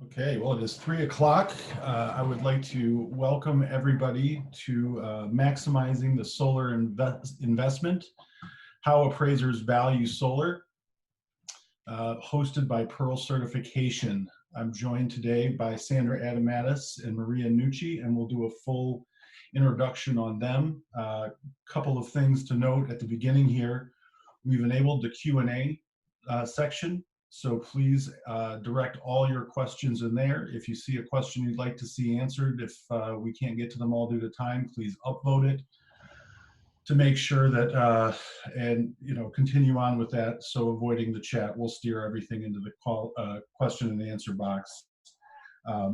Okay, well, it is 3 o'clock. I would like to welcome everybody to Maximizing the Solar Investment, How Appraisers Value Solar, hosted by Pearl Certification. I'm joined today by Sandra Adomatis and Maria Nucci, and we'll do a full introduction on them. Couple of things to note at the beginning here. We've enabled the Q&A section. So please direct all your questions in there. If you see a question you'd like to see answered, if we can't get to them all due to time, please upvote it to make sure that, and continue on with that. So avoiding the chat, we'll steer everything into the question and answer box.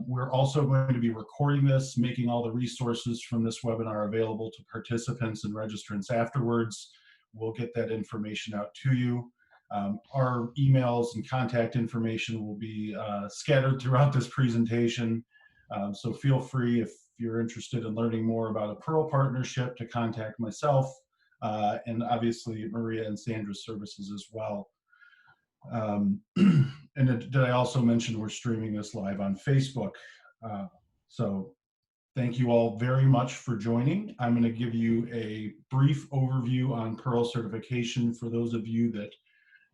We're also going to be recording this, making all the resources from this webinar available to participants and registrants afterwards. We'll get that information out to you. Our emails and contact information will be scattered throughout this presentation. So feel free, if you're interested in learning more about a Pearl partnership, to contact myself and obviously Maria and Sandra's services as well. And did I also mention we're streaming this live on Facebook? So thank you all very much for joining. I'm going to give you a brief overview on Pearl certification for those of you that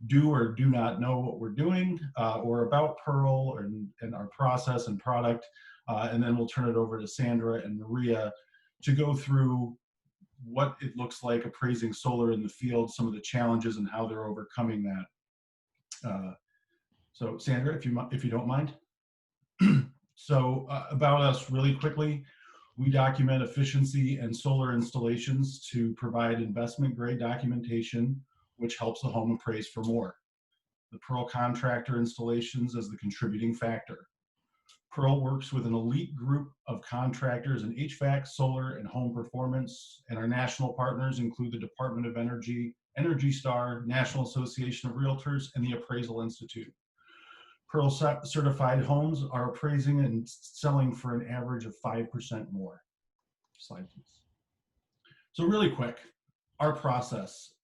do or do not know what we're doing or about Pearl and our process and product. And then we'll turn it over to Sandra and Maria to go through what it looks like appraising solar in the field, some of the challenges and how they're overcoming that. So Sandra, if you don't mind. So about us really quickly, we document efficiency and solar installations to provide investment grade documentation which helps the home appraise for more. The Pearl contractor installations as the contributing factor. Pearl works with an elite group of contractors in HVAC, solar, and home performance, and our national partners include the Department of Energy, Energy Star, National Association of Realtors, and the Appraisal Institute. Pearl certified homes are appraising and selling for an average of 5% more. Slide, please. So really quick, our process.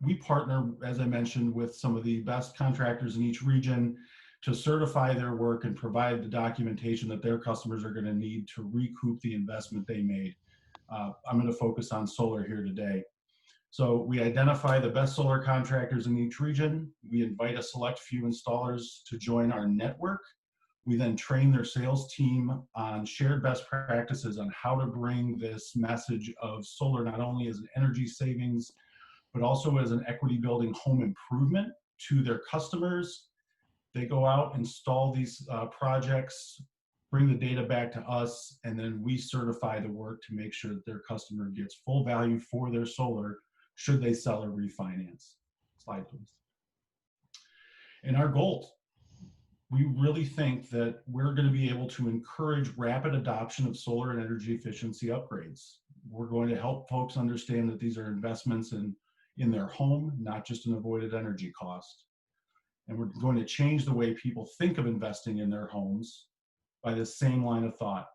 We partner, as I mentioned, with some of the best contractors in each region to certify their work and provide the documentation that their customers are going to need to recoup the investment they made. I'm going to focus on solar here today. So we identify the best solar contractors in each region. We invite a select few installers to join our network. We then train their sales team on shared best practices on how to bring this message of solar not only as an energy savings, but also as an equity building home improvement to their customers. They go out, install these projects, bring the data back to us, and then we certify the work to make sure that their customer gets full value for their solar should they sell or refinance. Slide, please. And our goal, we really think that we're going to be able to encourage rapid adoption of solar and energy efficiency upgrades. We're going to help folks understand that these are investments in their home, not just an avoided energy cost. And we're going to change the way people think of investing in their homes by this same line of thought.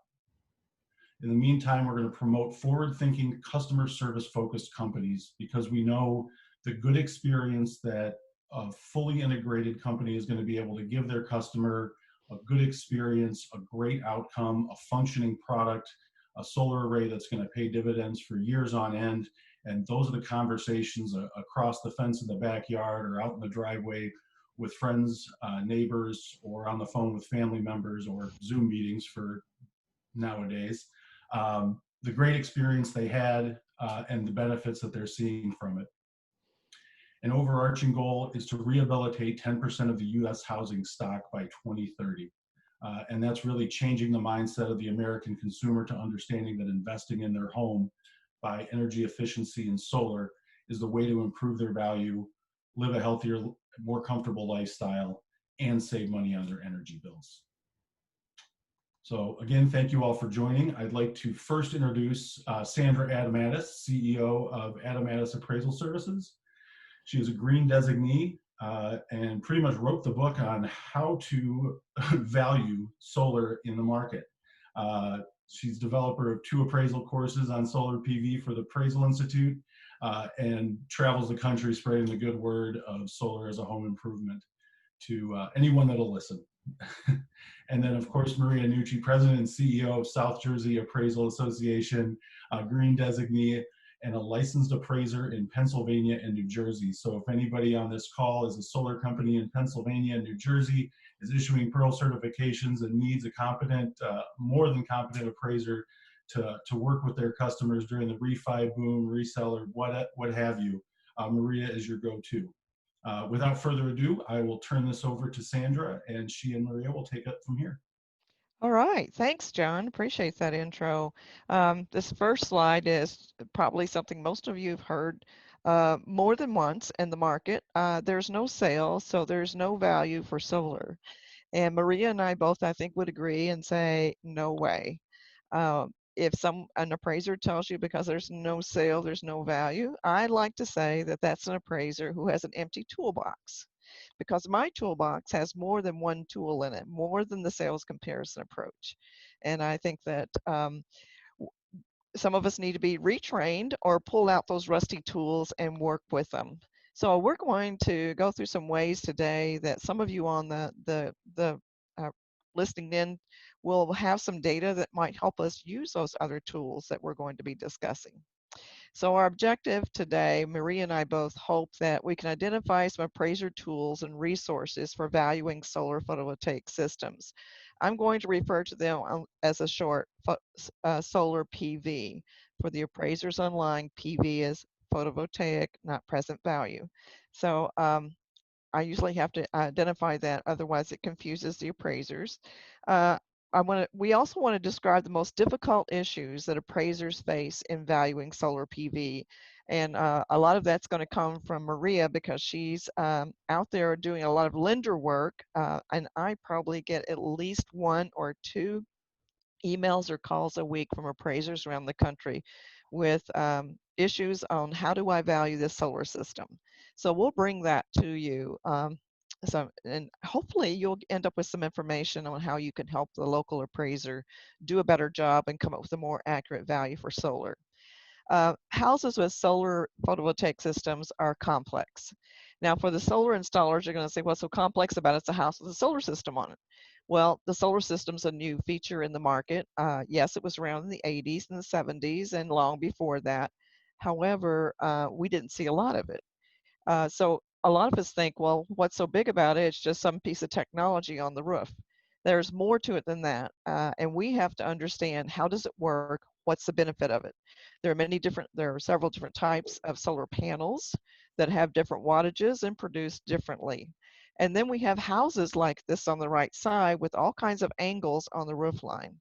In the meantime, we're going to promote forward-thinking, customer service-focused companies because we know the good experience that a fully integrated company is going to be able to give their customer a good experience, a great outcome, a functioning product, a solar array that's going to pay dividends for years on end. And those are the conversations across the fence in the backyard or out in the driveway with friends, neighbors, or on the phone with family members or Zoom meetings for nowadays. The great experience they had and the benefits that they're seeing from it. An overarching goal is to rehabilitate 10% of the US housing stock by 2030. And that's really changing the mindset of the American consumer to understanding that investing in their home by energy efficiency and solar is the way to improve their value, live a healthier, more comfortable lifestyle, and save money on their energy bills. So again, thank you all for joining. I'd like to first introduce Sandra Adomatis, CEO of Adomatis Appraisal Services. She is a Green Designee and pretty much wrote the book on how to value solar in the market. She's developer of 2 appraisal courses on solar PV for the Appraisal Institute and travels the country spreading the good word of solar as a home improvement to anyone that'll listen. And then, of course, Maria Nucci, President and CEO of South Jersey Appraisal Association, Green Designee, and a licensed appraiser in Pennsylvania and New Jersey. So if anybody on this call is a solar company in Pennsylvania and New Jersey, is issuing Pearl certifications and needs a competent, more than competent appraiser to work with their customers during the refi boom, resell, or what have you, Maria is your go-to. Without further ado, I will turn this over to Sandra, and she and Maria will take it from here. All right. Thanks, John. Appreciate that intro. This first slide is probably something most of you have heard more than once in the market. There's no sale, so there's no value for solar. And Maria and I both, I think, would agree and say, no way. If an appraiser tells you because there's no sale, there's no value, I like to say that that's an appraiser who has an empty toolbox, because my toolbox has more than one tool in it, more than the sales comparison approach. And I think that some of us need to be retrained or pull out those rusty tools and work with them. So we're going to go through some ways today that some of you on the listening in will have some data that might help us use those other tools that we're going to be discussing. So our objective today, Maria and I both hope that we can identify some appraiser tools and resources for valuing solar photovoltaic systems. I'm going to refer to them as a short, solar PV. For the appraisers online, PV is photovoltaic, not present value. So I usually have to identify that, otherwise it confuses the appraisers. Uh, we also want to describe the most difficult issues that appraisers face in valuing solar PV. And a lot of that's going to come from Maria, because she's out there doing a lot of lender work. And I probably get at least one or two emails or calls a week from appraisers around the country with issues on how do I value this solar system. So we'll bring that to you. And hopefully you'll end up with some information on how you can help the local appraiser do a better job and come up with a more accurate value for solar. Houses with solar photovoltaic systems are complex. Now, for the solar installers, you're going to say, what's so complex about it? It's a house with a solar system on it. Well, the solar system's a new feature in the market. Yes, it was around in the 80s and the 70s and long before that. However, we didn't see a lot of it. So a lot of us think, well, what's so big about it? It's just some piece of technology on the roof. There's more to it than that. And we have to understand, how does it work? What's the benefit of it? There are several different types of solar panels that have different wattages and produce differently. And then we have houses like this on the right side with all kinds of angles on the roof line.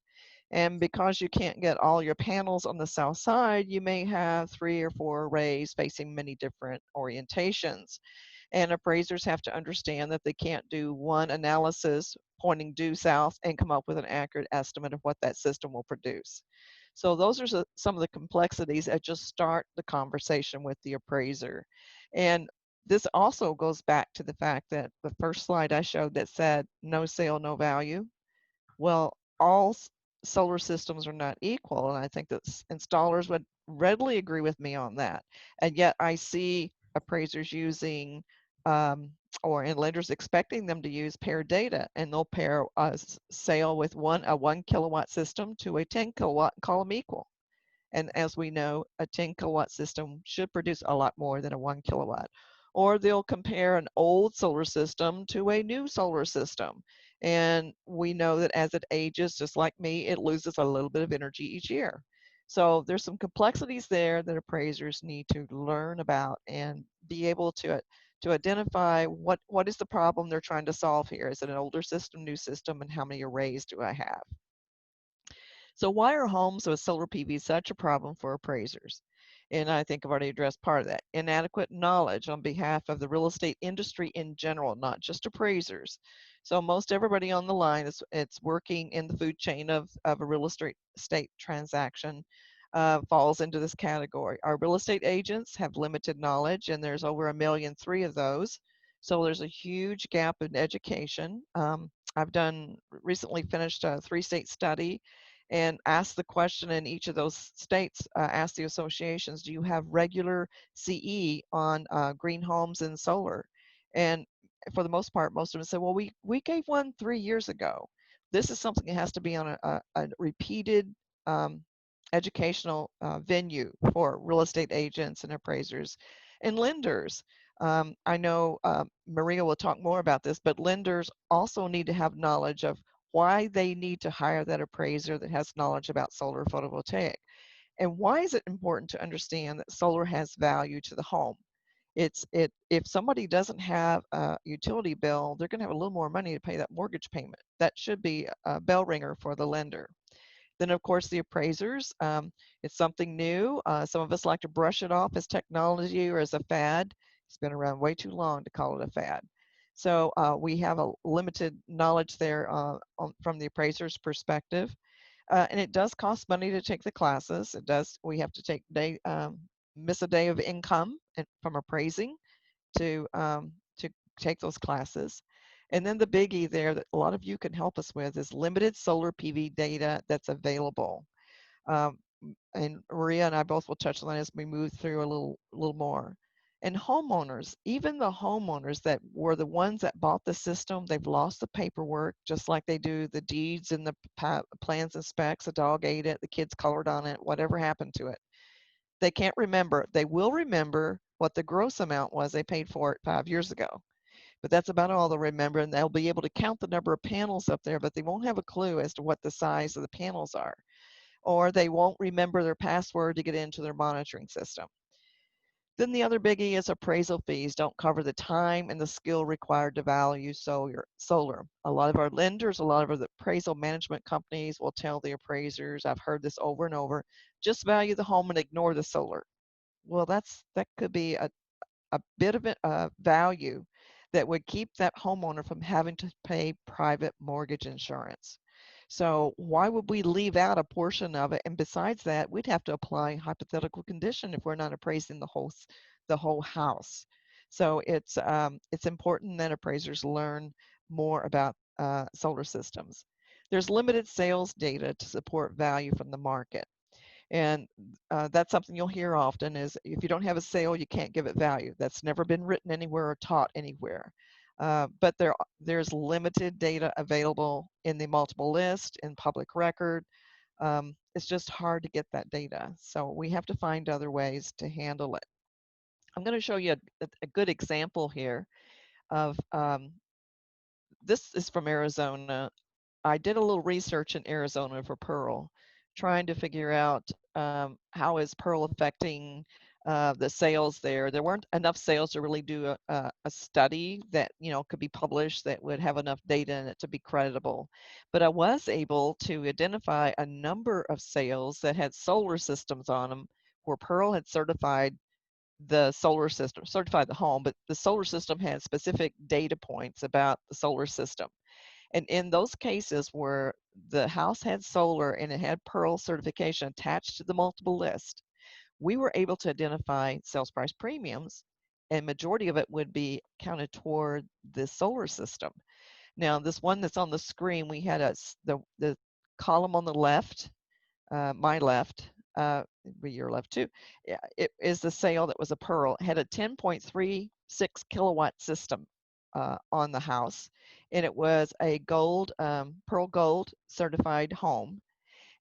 And because you can't get all your panels on the south side, you may have 3 or 4 arrays facing many different orientations. And appraisers have to understand that they can't do one analysis pointing due south and come up with an accurate estimate of what that system will produce. So those are some of the complexities that just start the conversation with the appraiser. And this also goes back to the fact that the first slide I showed that said no sale, no value. Well, all solar systems are not equal, and I think that installers would readily agree with me on that. And yet I see appraisers using and lenders expecting them to use paired data, and they'll pair a sale with a 1 kilowatt system to a 10 kilowatt and call them equal. And as we know, a 10 kilowatt system should produce a lot more than a 1 kilowatt. Or they'll compare an old solar system to a new solar system. And we know that as it ages, just like me, it loses a little bit of energy each year. So there's some complexities there that appraisers need to learn about and be able to identify what is the problem they're trying to solve here. Is it an older system, new system, and how many arrays do I have? So why are homes with solar PV such a problem for appraisers? And I think I've already addressed part of that. Inadequate knowledge on behalf of the real estate industry in general, not just appraisers. So most everybody on the line it's working in the food chain of a real estate transaction falls into this category. Our real estate agents have limited knowledge, and there's over 1.3 million of those. So there's a huge gap in education. I've recently finished a 3-state study and ask the question in each of those states, ask the associations, do you have regular CE on green homes and solar? And for the most part, most of them say, well, we gave one 3 years ago. This is something that has to be on a repeated um, educational venue for real estate agents and appraisers and lenders. I know Maria will talk more about this, but lenders also need to have knowledge of why they need to hire that appraiser that has knowledge about solar photovoltaic. And why is it important to understand that solar has value to the home? If somebody doesn't have a utility bill, they're going to have a little more money to pay that mortgage payment. That should be a bell ringer for the lender. Then, of course, the appraisers. It's something new. Some of us like to brush it off as technology or as a fad. It's been around way too long to call it a fad. So we have a limited knowledge there from the appraiser's perspective. And it does cost money to take the classes. It does. We have to miss a day of income from appraising to take those classes. And then the biggie there that a lot of you can help us with is limited solar PV data that's available. Um, and Maria and I both will touch on that as we move through a little more. And homeowners, even the homeowners that were the ones that bought the system, they've lost the paperwork, just like they do the deeds and the plans and specs. A dog ate it, the kids colored on it, whatever happened to it. They can't remember. They will remember what the gross amount was they paid for it 5 years ago. But that's about all they'll remember, and they'll be able to count the number of panels up there, but they won't have a clue as to what the size of the panels are. Or they won't remember their password to get into their monitoring system. Then the other biggie is appraisal fees don't cover the time and the skill required to value solar. A lot of our lenders, a lot of the appraisal management companies will tell the appraisers, I've heard this over and over, just value the home and ignore the solar. Well, that could be a bit of value that would keep that homeowner from having to pay private mortgage insurance. So why would we leave out a portion of it? And besides that, we'd have to apply hypothetical condition if we're not appraising the whole house. So it's important that appraisers learn more about solar systems. There's limited sales data to support value from the market. And that's something you'll hear often is if you don't have a sale, you can't give it value. That's never been written anywhere or taught anywhere. But there's limited data available in the multiple list, in public record. It's just hard to get that data. So we have to find other ways to handle it. I'm going to show you a good example here of this is from Arizona. I did a little research in Arizona for Pearl, trying to figure out how is Pearl affecting the sales there. There weren't enough sales to really do a study that could be published that would have enough data in it to be credible. But I was able to identify a number of sales that had solar systems on them, where Pearl had certified the solar system, certified the home, but the solar system had specific data points about the solar system. And in those cases where the house had solar and it had Pearl certification attached to the multiple list, we were able to identify sales price premiums, and majority of it would be counted toward the solar system. Now, this one that's on the screen, we had the column on the left, my left, be your left too. Yeah, it is the sale that was a Pearl. It had a 10.36 kilowatt system on the house, and it was a gold, Pearl Gold certified home.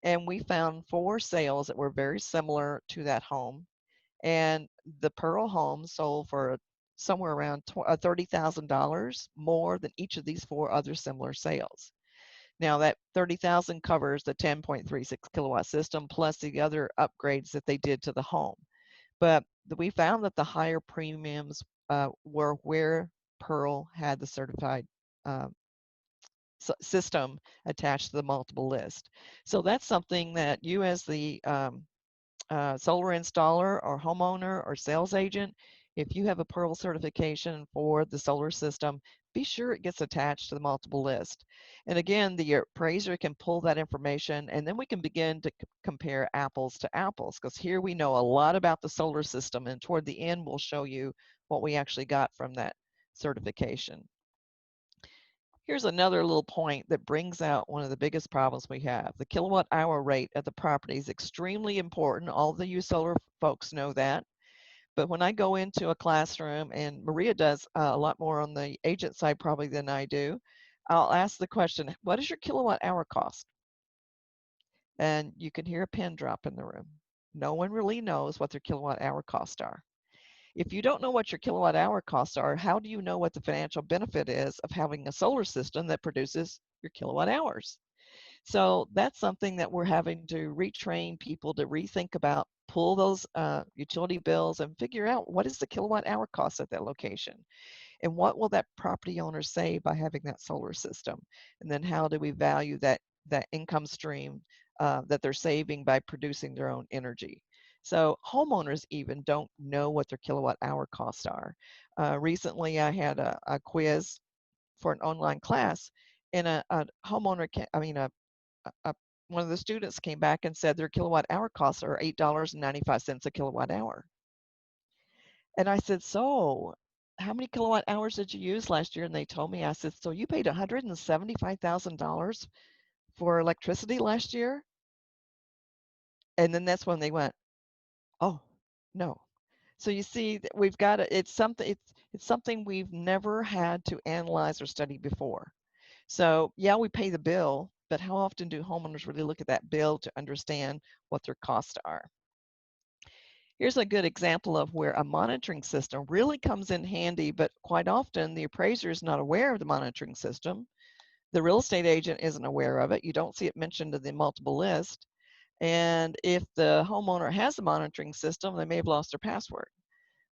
And we found 4 sales that were very similar to that home. And the Pearl home sold for somewhere around $30,000 more than each of these 4 other similar sales. Now that 30,000 covers the 10.36 kilowatt system plus the other upgrades that they did to the home. But we found that the higher premiums were where Pearl had the certified uh, system attached to the multiple list. So that's something that you as the solar installer or homeowner or sales agent, if you have a Pearl certification for the solar system, be sure it gets attached to the multiple list. And again, the appraiser can pull that information, and then we can begin to compare apples to apples, because here we know a lot about the solar system, and toward the end, we'll show you what we actually got from that certification. Here's another little point that brings out one of the biggest problems we have. The kilowatt hour rate at the property is extremely important. All the you solar folks know that. But when I go into a classroom, and Maria does a lot more on the agent side probably than I do, I'll ask the question, what is your kilowatt hour cost? And you can hear a pin drop in the room. No one really knows what their kilowatt hour costs are. If you don't know what your kilowatt hour costs are, how do you know what the financial benefit is of having a solar system that produces your kilowatt hours? So that's something that we're having to retrain people to rethink about, pull those utility bills and figure out what is the kilowatt hour cost at that location, and what will that property owner save by having that solar system, and then how do we value that income stream that they're saving by producing their own energy. So homeowners even don't know what their kilowatt hour costs are. Recently, I had a quiz for an online class, and a homeowner, a one of the students came back and said their kilowatt hour costs are $8.95 a kilowatt hour. And I said, so how many kilowatt hours did you use last year? And they told me, I said, so you paid $175,000 for electricity last year? And then that's when they went, oh, no. So you see that we've got to, it's something we've never had to analyze or study before. So yeah, we pay the bill, but how often do homeowners really look at that bill to understand what their costs are? Here's a good example of where a monitoring system really comes in handy, but quite often the appraiser is not aware of the monitoring system. The real estate agent isn't aware of it. You don't see it mentioned in the multiple list. And if the homeowner has a monitoring system, they may have lost their password.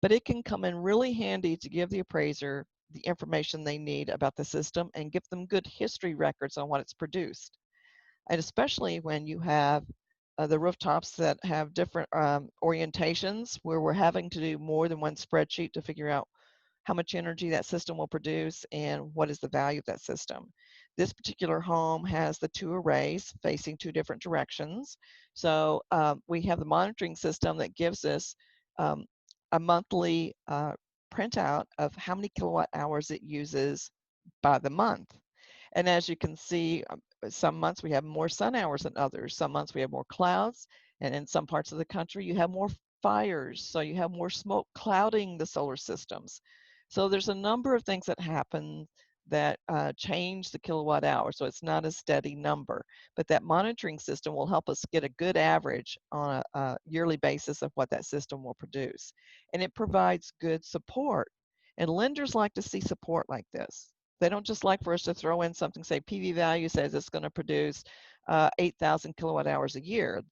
But it can come in really handy to give the appraiser the information they need about the system and give them good history records on what it's produced. And especially when you have the rooftops that have different orientations, where we're having to do more than one spreadsheet to figure out how much energy that system will produce and what is the value of that system. This particular home has the two arrays facing two different directions. So we have the monitoring system that gives us um, a monthly printout of how many kilowatt hours it uses by the month. And as you can see, some months we have more sun hours than others. Some months we have more clouds. And in some parts of the country, you have more fires. So you have more smoke clouding the solar systems. So there's a number of things that happen that change the kilowatt hour. So it's not a steady number. But that monitoring system will help us get a good average on a yearly basis of what that system will produce. And it provides good support. And lenders like to see support like this. They don't just like for us to throw in something, say PV value says it's going to produce 8,000 kilowatt hours a year.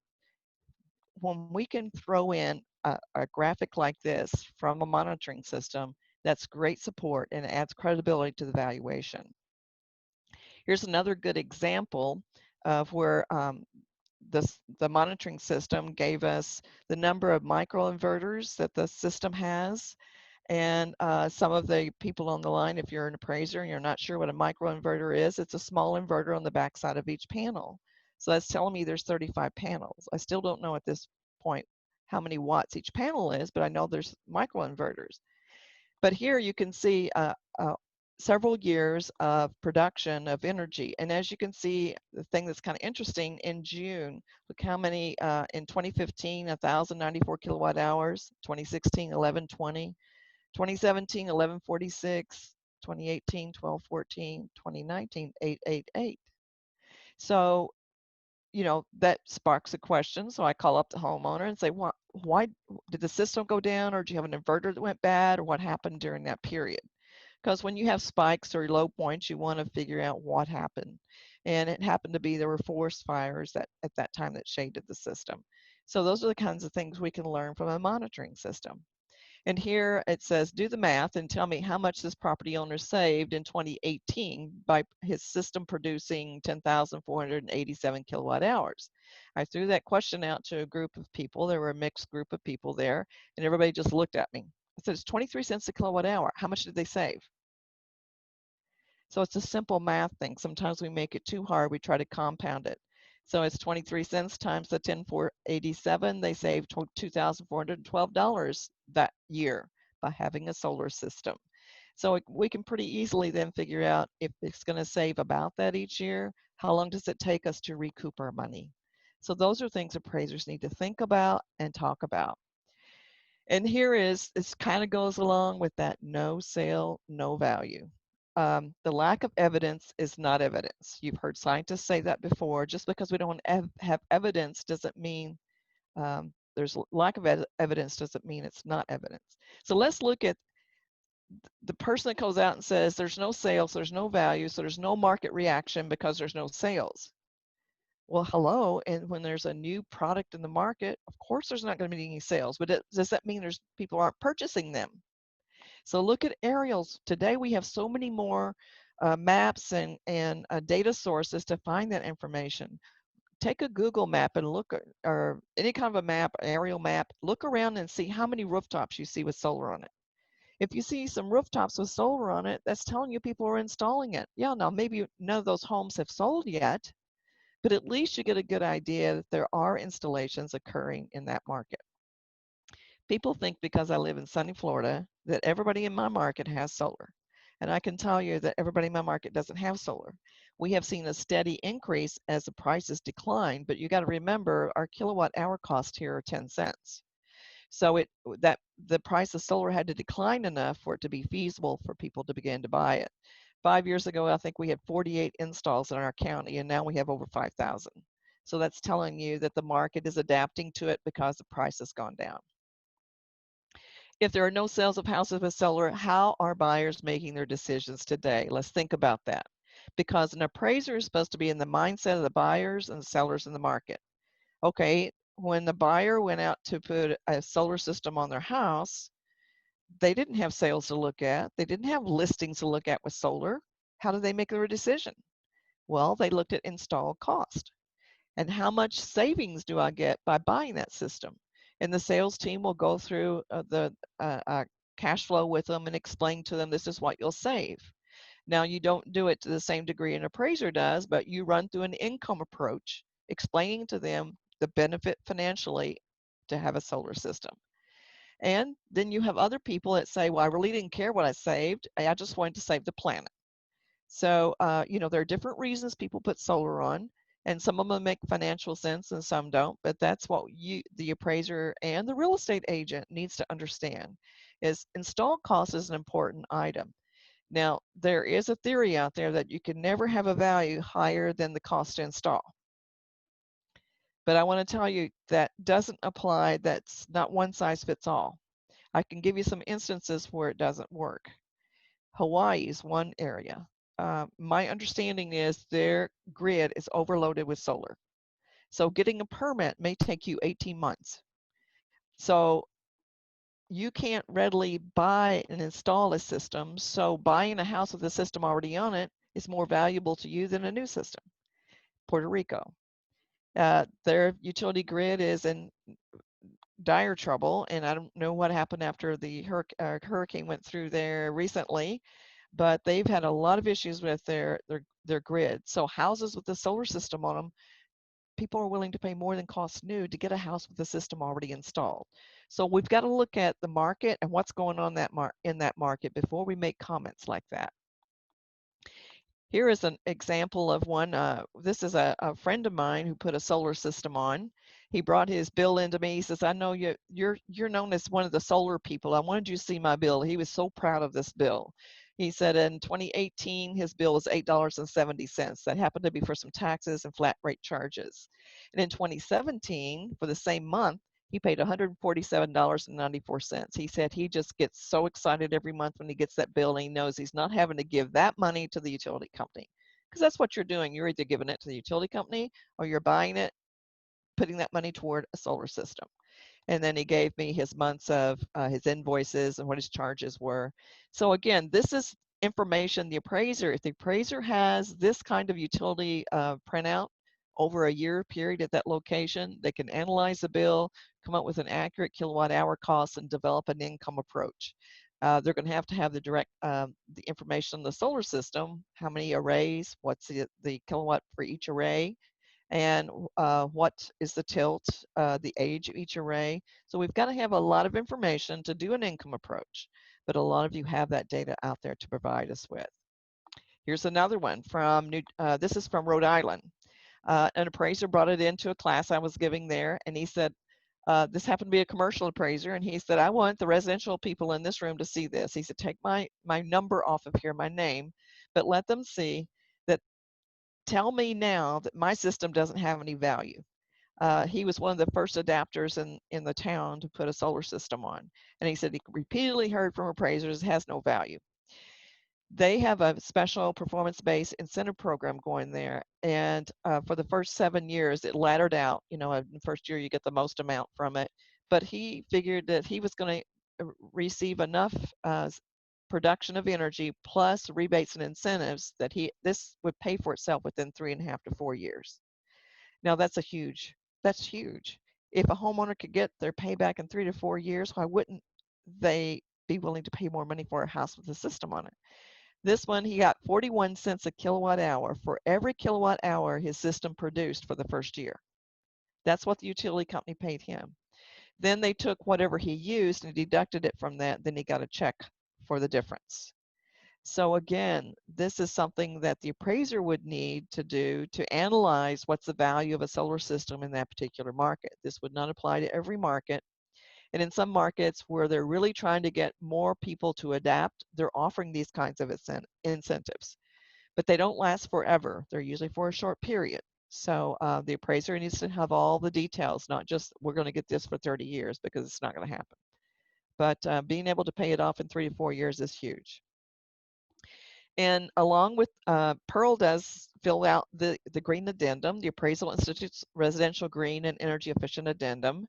When we can throw in a graphic like this from a monitoring system, that's great support and it adds credibility to the valuation. Here's another good example of where the monitoring system gave us the number of microinverters that the system has. And some of the people on the line, if you're an appraiser and you're not sure what a microinverter is, it's a small inverter on the backside of each panel. So that's telling me there's 35 panels. I still don't know at this point how many watts each panel is, but I know there's microinverters. But here you can see several years of production of energy. And as you can see, the thing that's kind of interesting, in June, look how many, in 2015, 1,094 kilowatt hours, 2016, 1,120, 2017, 1146, 2018, 1214, 2019, 888. So, you know, that sparks a question. So I call up the homeowner and say, why did the system go down, or do you have an inverter that went bad, or what happened during that period? Because when you have spikes or low points, you want to figure out what happened. And it happened to be there were forest fires that at that time that shaded the system. So those are the kinds of things we can learn from a monitoring system. And here it says, do the math and tell me how much this property owner saved in 2018 by his system producing 10,487 kilowatt hours. I threw that question out to a group of people. There were a mixed group of people there, and everybody just looked at me. I said, it's 23 cents a kilowatt hour. How much did they save? So it's a simple math thing. Sometimes we make it too hard. We try to compound it. So it's 23 cents times the 10,487. They saved $2,412 that year by having a solar system. So we can pretty easily then figure out if it's going to save about that each year. How long does it take us to recoup our money? So those are things appraisers need to think about and talk about. And here is, this kind of goes along with that no sale, no value. The lack of evidence is not evidence. You've heard scientists say that before. Just because we don't have evidence doesn't mean there's lack of evidence doesn't mean it's not evidence. So let's look at the person that goes out and says there's no sales, there's no value, so there's no market reaction because there's no sales. Well, hello, and when there's a new product in the market, of course there's not going to be any sales, but does that mean there's people aren't purchasing them? So look at aerials. Today we have so many more maps and data sources to find that information. Take a Google map and look at, or any kind of a map, aerial map, look around and see how many rooftops you see with solar on it. If you see some rooftops with solar on it, that's telling you people are installing it. Yeah, now maybe none of those homes have sold yet, but at least you get a good idea that there are installations occurring in that market. People think because I live in sunny Florida that everybody in my market has solar. And I can tell you that everybody in my market doesn't have solar. We have seen a steady increase as the prices decline, but you got to remember our kilowatt hour cost here are 10 cents. So that the price of solar had to decline enough for it to be feasible for people to begin to buy it. 5 years ago, I think we had 48 installs in our county, and now we have over 5,000. So that's telling you that the market is adapting to it because the price has gone down. If there are no sales of houses with solar, how are buyers making their decisions today? Let's think about that. Because an appraiser is supposed to be in the mindset of the buyers and the sellers in the market. Okay, when the buyer went out to put a solar system on their house, they didn't have sales to look at. They didn't have listings to look at with solar. How did they make their decision? Well, they looked at install cost. And how much savings do I get by buying that system? And the sales team will go through the cash flow with them and explain to them this is what you'll save. Now, you don't do it to the same degree an appraiser does, but you run through an income approach, explaining to them the benefit financially to have a solar system. And then you have other people that say, well, I really didn't care what I saved. I just wanted to save the planet. So, there are different reasons people put solar on, and some of them make financial sense and some don't, but that's what the appraiser and the real estate agent needs to understand is install cost is an important item. Now, there is a theory out there that you can never have a value higher than the cost to install. But I want to tell you that doesn't apply. That's not one size fits all. I can give you some instances where it doesn't work. Hawaii is one area. My understanding is their grid is overloaded with solar. So getting a permit may take you 18 months. So you can't readily buy and install a system. So buying a house with a system already on it is more valuable to you than a new system. Puerto Rico. Their utility grid is in dire trouble, and I don't know what happened after the hurricane went through there recently, but they've had a lot of issues with their grid. So houses with the solar system on them, people are willing to pay more than cost new to get a house with the system already installed. So we've got to look at the market and what's going on in that market before we make comments like that. Here is an example of one. This is a friend of mine who put a solar system on. He brought his bill into me. He says, I know you're known as one of the solar people. I wanted you to see my bill. He was so proud of this bill. He said in 2018, his bill was $8.70. That happened to be for some taxes and flat rate charges. And in 2017, for the same month, he paid $147.94. He said he just gets so excited every month when he gets that bill and he knows he's not having to give that money to the utility company. Because that's what you're doing. You're either giving it to the utility company or you're buying it, putting that money toward a solar system. And then he gave me his months of his invoices and what his charges were. So again, this is information the appraiser, if the appraiser has this kind of utility printout over a year period at that location, they can analyze the bill, come up with an accurate kilowatt hour cost, and develop an income approach. They're going to have the direct the information on the solar system, how many arrays, what's the kilowatt for each array, and what is the tilt, the age of each array. So we've got to have a lot of information to do an income approach, but a lot of you have that data out there to provide us with. Here's another one from this is from Rhode Island. An appraiser brought it into a class I was giving there, and he said, This happened to be a commercial appraiser, and he said, I want the residential people in this room to see this. He said, take my number off of here, my name, but let them see that, tell me now that my system doesn't have any value. He was one of the first adapters in the town to put a solar system on. And he said he repeatedly heard from appraisers it has no value. They have a special performance-based incentive program going there. And for the first 7 years, it laddered out. In the first year, you get the most amount from it. But he figured that he was going to receive enough production of energy plus rebates and incentives that this would pay for itself within 3.5 to 4 years. Now that's huge. If a homeowner could get their payback in 3 to 4 years, why wouldn't they be willing to pay more money for a house with a system on it? This one, he got 41 cents a kilowatt hour for every kilowatt hour his system produced for the first year. That's what the utility company paid him. Then they took whatever he used and deducted it from that. Then he got a check for the difference. So again, this is something that the appraiser would need to do to analyze what's the value of a solar system in that particular market. This would not apply to every market. And in some markets where they're really trying to get more people to adapt, they're offering these kinds of incentives. But they don't last forever. They're usually for a short period. So the appraiser needs to have all the details, not just we're going to get this for 30 years, because it's not going to happen. But being able to pay it off in 3 to 4 years is huge. And along with Pearl does fill out the green addendum, the Appraisal Institute's residential green and energy efficient addendum.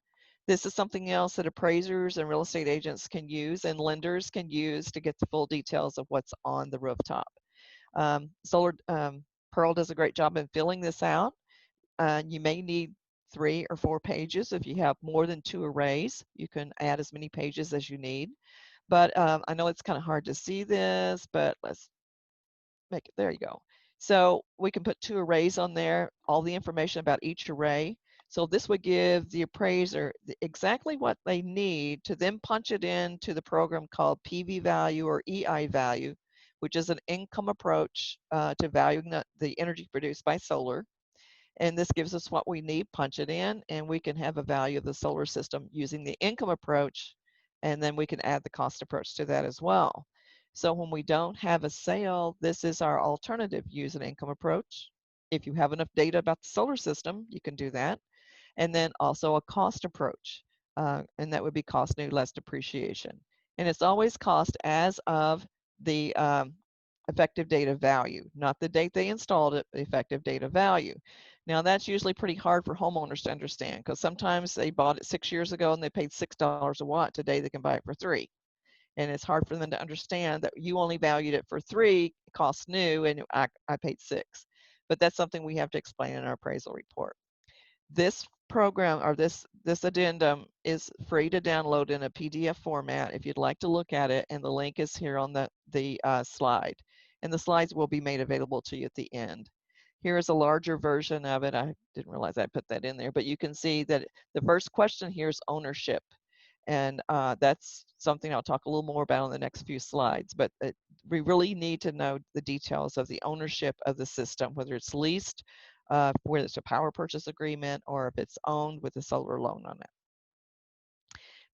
This is something else that appraisers and real estate agents can use and lenders can use to get the full details of what's on the rooftop. Pearl does a great job in filling this out. You may need 3 or 4 pages. If you have more than 2 arrays, you can add as many pages as you need. But I know it's kind of hard to see this, but let's make it, there you go. So we can put 2 arrays on there, all the information about each array. So this would give the appraiser exactly what they need to then punch it into the program called PV value or EI value, which is an income approach to valuing the energy produced by solar. And this gives us what we need, punch it in, and we can have a value of the solar system using the income approach, and then we can add the cost approach to that as well. So when we don't have a sale, this is our alternative, use an income approach. If you have enough data about the solar system, you can do that. And then also a cost approach, and that would be cost new less depreciation. And it's always cost as of the effective date of value, not the date they installed it, the effective date of value. Now that's usually pretty hard for homeowners to understand, because sometimes they bought it 6 years ago and they paid $6 a watt. Today they can buy it for 3. And it's hard for them to understand that you only valued it for 3, cost new, and I paid 6. But that's something we have to explain in our appraisal report. This program, or this addendum, is free to download in a PDF format if you'd like to look at it, and the link is here on the slide. And the slides will be made available to you at the end. Here is a larger version of it. I didn't realize I put that in there, but you can see that the first question here is ownership. And that's something I'll talk a little more about on the next few slides. But we really need to know the details of the ownership of the system, whether it's leased, whether it's a power purchase agreement, or if it's owned with a solar loan on it.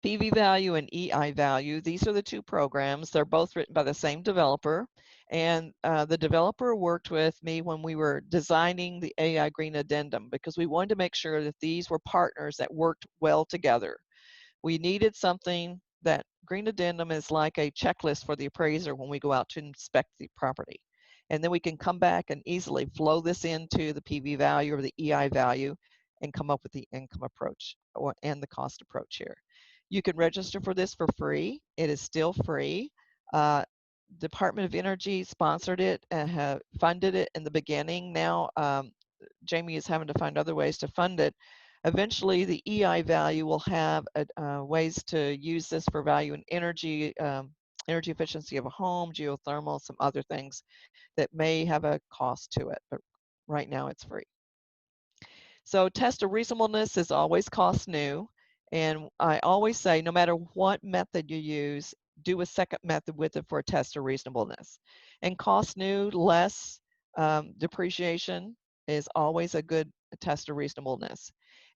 PV value and EI value, these are the 2 programs. They're both written by the same developer. And the developer worked with me when we were designing the AI Green Addendum, because we wanted to make sure that these were partners that worked well together. We needed something that Green Addendum is like a checklist for the appraiser when we go out to inspect the property. And then we can come back and easily flow this into the PV value or the EI value and come up with the income approach and the cost approach here. You can register for this for free. It is still free. Department of Energy sponsored it and have funded it in the beginning. Now Jamie is having to find other ways to fund it. Eventually, the EI value will have ways to use this for value in energy, energy efficiency of a home, geothermal, some other things that may have a cost to it, but right now it's free. So test of reasonableness is always cost new. And I always say, no matter what method you use, do a second method with it for a test of reasonableness. And cost new, less depreciation is always a good test of reasonableness.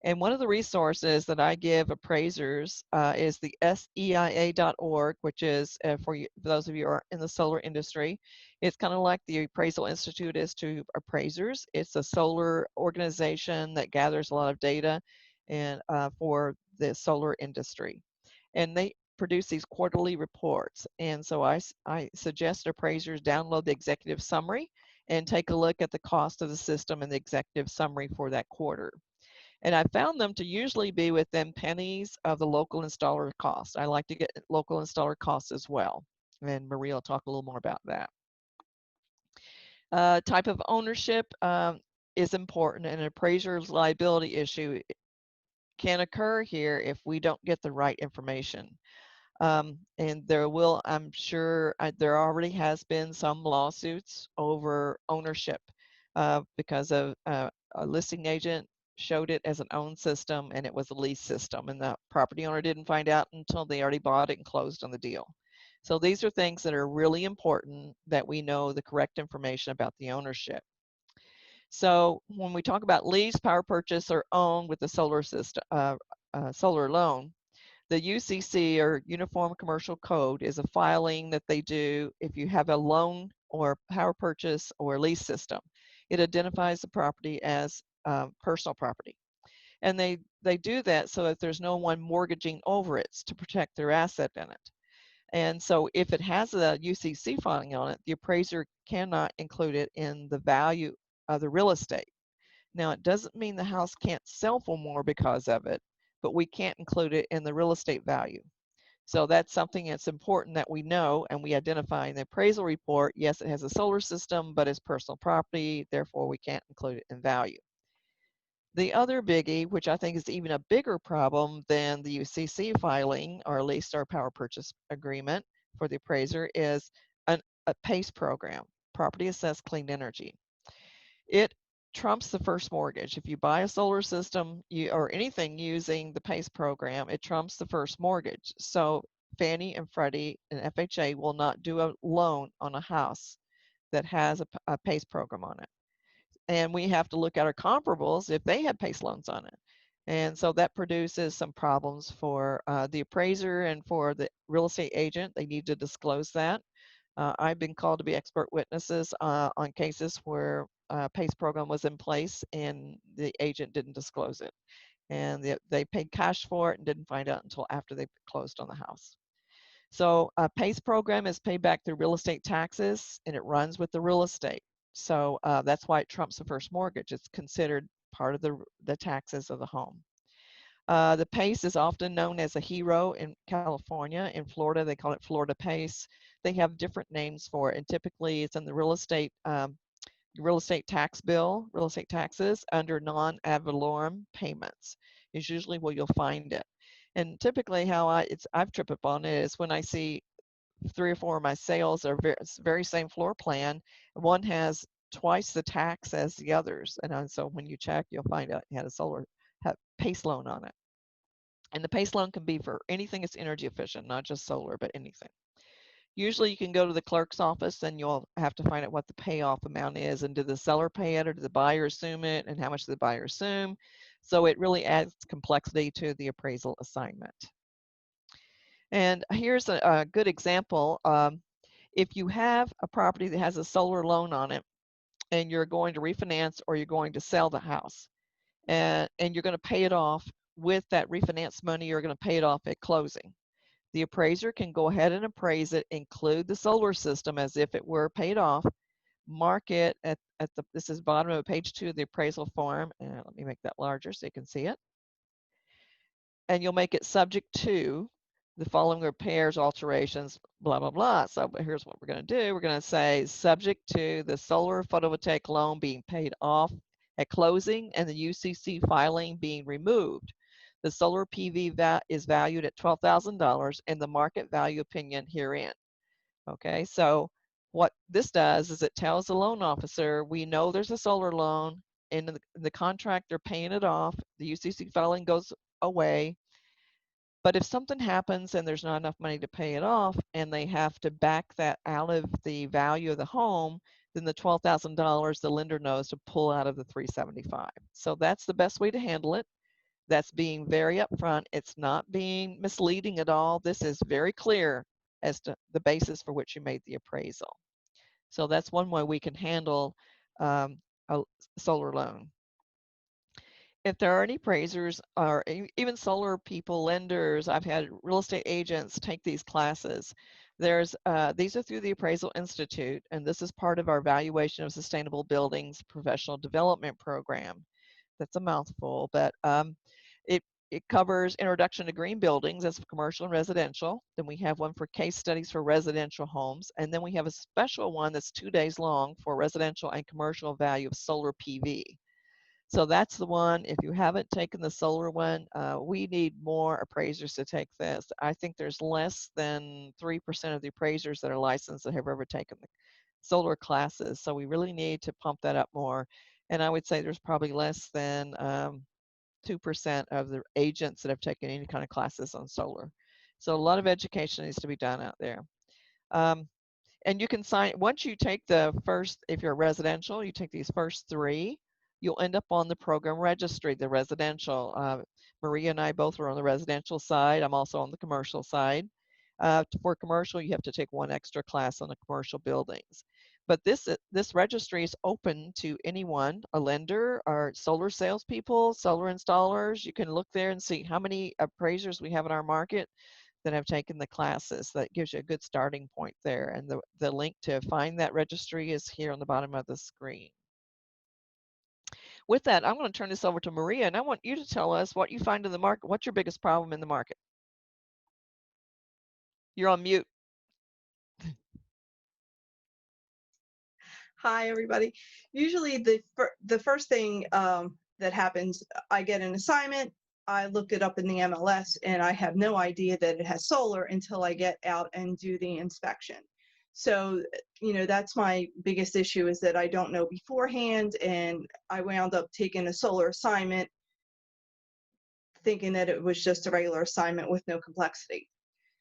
And one of the resources that I give appraisers is the SEIA.org, which is for those of you who are in the solar industry. It's kind of like the Appraisal Institute is to appraisers. It's a solar organization that gathers a lot of data and for the solar industry. And they produce these quarterly reports. And so I suggest appraisers download the executive summary and take a look at the cost of the system and the executive summary for that quarter. And I found them to usually be within pennies of the local installer cost. I like to get local installer costs as well. And Maria will talk a little more about that. Type of ownership is important, and an appraiser's liability issue can occur here if we don't get the right information. And there will, I'm sure, there already has been some lawsuits over ownership because of a listing agent showed it as an owned system and it was a lease system, and the property owner didn't find out until they already bought it and closed on the deal. So these are things that are really important that we know the correct information about the ownership. So when we talk about lease, power purchase, or own with the solar system, solar loan, the UCC, or Uniform Commercial Code, is a filing that they do if you have a loan or power purchase or lease system. It identifies the property as personal property. And they do that so that there's no one mortgaging over it to protect their asset in it. And so if it has a UCC filing on it, the appraiser cannot include it in the value of the real estate. Now, it doesn't mean the house can't sell for more because of it, but we can't include it in the real estate value. So that's something that's important that we know and we identify in the appraisal report. Yes, it has a solar system, but it's personal property, therefore we can't include it in value. The other biggie, which I think is even a bigger problem than the UCC filing, or at least our power purchase agreement for the appraiser, is a PACE program, Property Assessed Clean Energy. It trumps the first mortgage. If you buy a solar system or anything using the PACE program, it trumps the first mortgage. So Fannie and Freddie and FHA will not do a loan on a house that has a PACE program on it. And we have to look at our comparables if they have PACE loans on it. And so that produces some problems for the appraiser and for the real estate agent. They need to disclose that. I've been called to be expert witnesses on cases where PACE program was in place and the agent didn't disclose it. And they paid cash for it and didn't find out until after they closed on the house. So a PACE program is paid back through real estate taxes, and it runs with the real estate. So that's why it trumps the first mortgage. It's considered part of the taxes of the home. The PACE is often known as a HERO in California. In Florida, they call it Florida PACE. They have different names for it, and typically it's in the real estate tax bill, real estate taxes, under non-ad valorem payments is usually where you'll find it. And typically how I've tripped up on it is when I see 3 or 4 of my sales are very same floor plan. One has twice the tax as the others. And so when you check, you'll find out it had a PACE loan on it. And the PACE loan can be for anything that's energy efficient, not just solar, but anything. Usually you can go to the clerk's office and you'll have to find out what the payoff amount is, and did the seller pay it or did the buyer assume it, and how much did the buyer assume. So it really adds complexity to the appraisal assignment. And here's a good example. If you have a property that has a solar loan on it and you're going to refinance or you're going to sell the house, and you're going to pay it off with that refinance money, you're going to pay it off at closing. The appraiser can go ahead and appraise it, include the solar system as if it were paid off, mark it this is bottom of page 2 of the appraisal form, and let me make that larger so you can see it. And you'll make it subject to the following repairs, alterations, blah, blah, blah. So here's what we're going to do. We're going to say subject to the solar photovoltaic loan being paid off at closing and the UCC filing being removed. The solar PV is valued at $12,000 and the market value opinion herein. Okay, so what this does is it tells the loan officer, we know there's a solar loan, in the contract they're paying it off, the UCC filing goes away, but if something happens and there's not enough money to pay it off and they have to back that out of the value of the home, then the $12,000 the lender knows to pull out of the $375,000. So that's the best way to handle it. That's being very upfront. It's not being misleading at all. This is very clear as to the basis for which you made the appraisal. So that's one way we can handle um, a solar loan. If there are any appraisers or even solar people, lenders, I've had real estate agents take these classes. These are through the Appraisal Institute, and this is part of our Valuation of Sustainable Buildings Professional Development Program. That's a mouthful, but it it covers introduction to green buildings as commercial and residential. Then we have one for case studies for residential homes, and then we have a special one that's 2 days long for residential and commercial value of solar PV. So that's the one. If you haven't taken the solar one, we need more appraisers to take this. I think there's less than 3% of the appraisers that are licensed that have ever taken the solar classes. So we really need to pump that up more. And I would say there's probably less than 2% of the agents that have taken any kind of classes on solar. So a lot of education needs to be done out there. And you can sign, once you take the first, if you're residential, you take these first 3, you'll end up on the program registry, the residential. Maria and I both are on the residential side. I'm also on the commercial side. For commercial, you have to take 1 extra class on the commercial buildings. But this registry is open to anyone, a lender or solar salespeople, solar installers. You can look there and see how many appraisers we have in our market that have taken the classes. That gives you a good starting point there. And the link to find that registry is here on the bottom of the screen. With that, I'm going to turn this over to Maria, and I want you to tell us what you find in the market. What's your biggest problem in the market? You're on mute. Hi, everybody. Usually the first thing that happens, I get an assignment, I look it up in the MLS, and I have no idea that it has solar until I get out and do the inspection. So, that's my biggest issue, is that I don't know beforehand, and I wound up taking a solar assignment thinking that it was just a regular assignment with no complexity.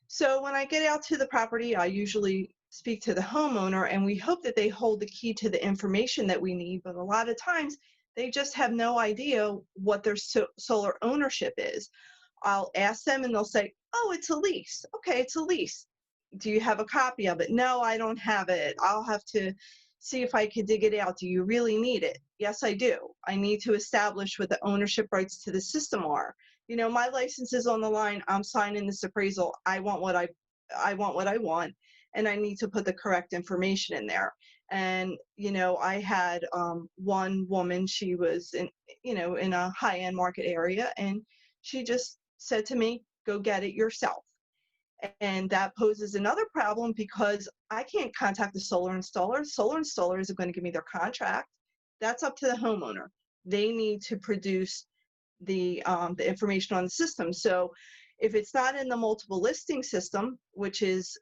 So when I get out to the property, I usually speak to the homeowner, and we hope that they hold the key to the information that we need. But a lot of times they just have no idea what their solar ownership is. I'll ask them and they'll say, oh, it's a lease. Okay, it's a lease. Do you have a copy of it? No, I don't have it. I'll have to see if I can dig it out. Do you really need it? Yes, I do. I need to establish what the ownership rights to the system are. My license is on the line. I'm signing this appraisal. I want what I want, and I need to put the correct information in there. And I had one woman. She was in a high-end market area, and she just said to me, "Go get it yourself." And that poses another problem, because I can't contact the solar installer. Solar installer isn't going to give me their contract. That's up to the homeowner. They need to produce the information on the system. So if it's not in the multiple listing system, which is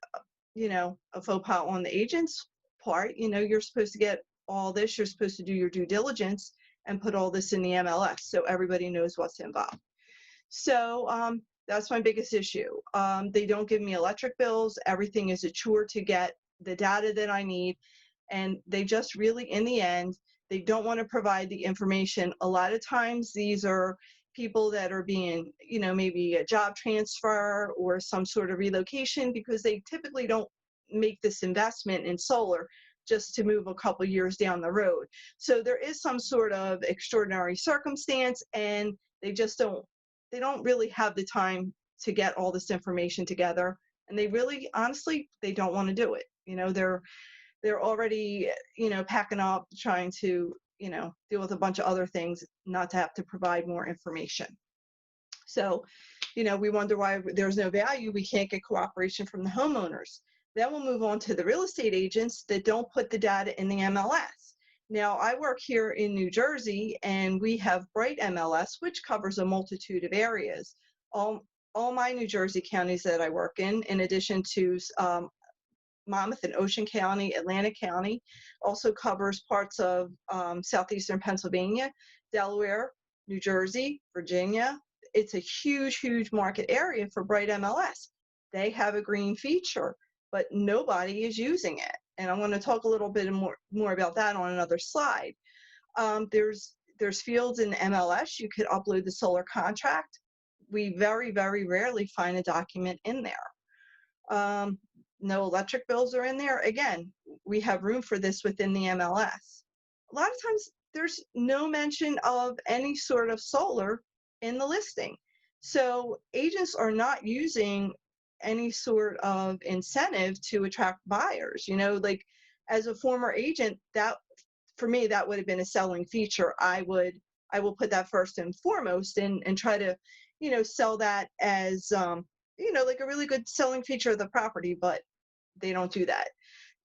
a faux pas on the agent's part, you're supposed to get all this. You're supposed to do your due diligence and put all this in the MLS so everybody knows what's involved. So that's my biggest issue. They don't give me electric bills. Everything is a chore to get the data that I need. And they just really, in the end, they don't want to provide the information. A lot of times these are people that are being, maybe a job transfer or some sort of relocation, because they typically don't make this investment in solar just to move a couple years down the road. So there is some sort of extraordinary circumstance, and they don't really have the time to get all this information together. And they really, honestly, they don't want to do it. They're already, packing up, trying to, deal with a bunch of other things, not to have to provide more information. So, we wonder why there's no value. We can't get cooperation from the homeowners. Then we'll move on to the real estate agents that don't put the data in the MLS. Now, I work here in New Jersey, and we have Bright MLS, which covers a multitude of areas. All my New Jersey counties that I work in addition to Monmouth and Ocean County, Atlantic County, also covers parts of southeastern Pennsylvania, Delaware, New Jersey, Virginia. It's a huge, huge market area for Bright MLS. They have a green feature, but nobody is using it. And I'm going to talk a little bit more about that on another slide. There's there's fields in MLS. You could upload the solar contract. We very, very rarely find a document in there. No electric bills are in there. Again, we have room for this within the MLS. A lot of times there's no mention of any sort of solar in the listing. So agents are not using any sort of incentive to attract buyers. You know, like as a former agent, that for me, that would have been a selling feature. I will put that first and foremost and try to, you know, sell that as, you know, like a really good selling feature of the property, but they don't do that.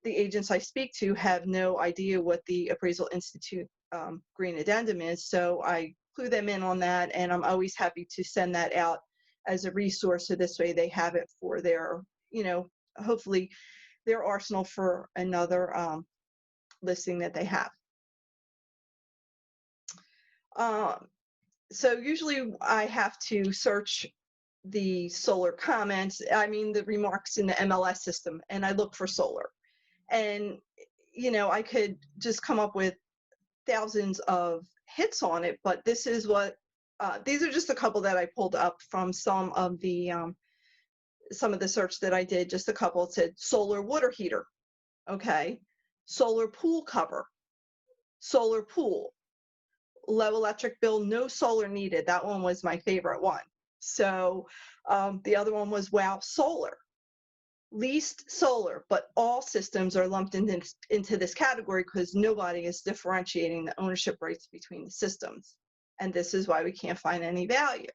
The agents I speak to have no idea what the Appraisal Institute Green Addendum is, so I clue them in on that, and I'm always happy to send that out as a resource, so this way they have it for their, you know, hopefully their arsenal for another listing that they have. So usually I have to search the solar comments, I mean the remarks in the MLS system, and I look for solar. And, you know, I could just come up with thousands of hits on it, but this is what, these are just a couple that I pulled up from some of the search that I did, just a couple. It said solar water heater, okay, solar pool cover, solar pool, low electric bill, no solar needed. That one was my favorite one. So the other one was wow solar, leased solar, but all systems are lumped into this category because nobody is differentiating the ownership rights between the systems. And this is why we can't find any value.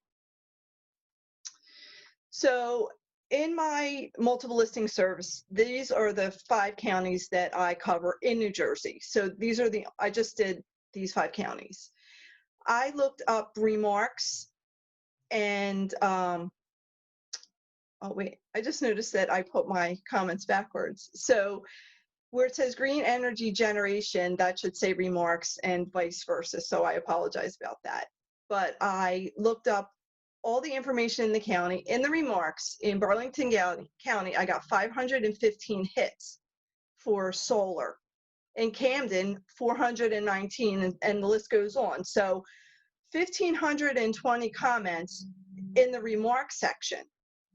So in my multiple listing service, these are the 5 counties that I cover in New Jersey. So these are I just did these 5 counties. I looked up remarks and, oh wait, I just noticed that I put my comments backwards. So where it says green energy generation, that should say remarks and vice versa. So I apologize about that. But I looked up all the information in the county. In the remarks, in Burlington County, I got 515 hits for solar. In Camden, 419, and the list goes on. So 1,520 comments in the remarks section.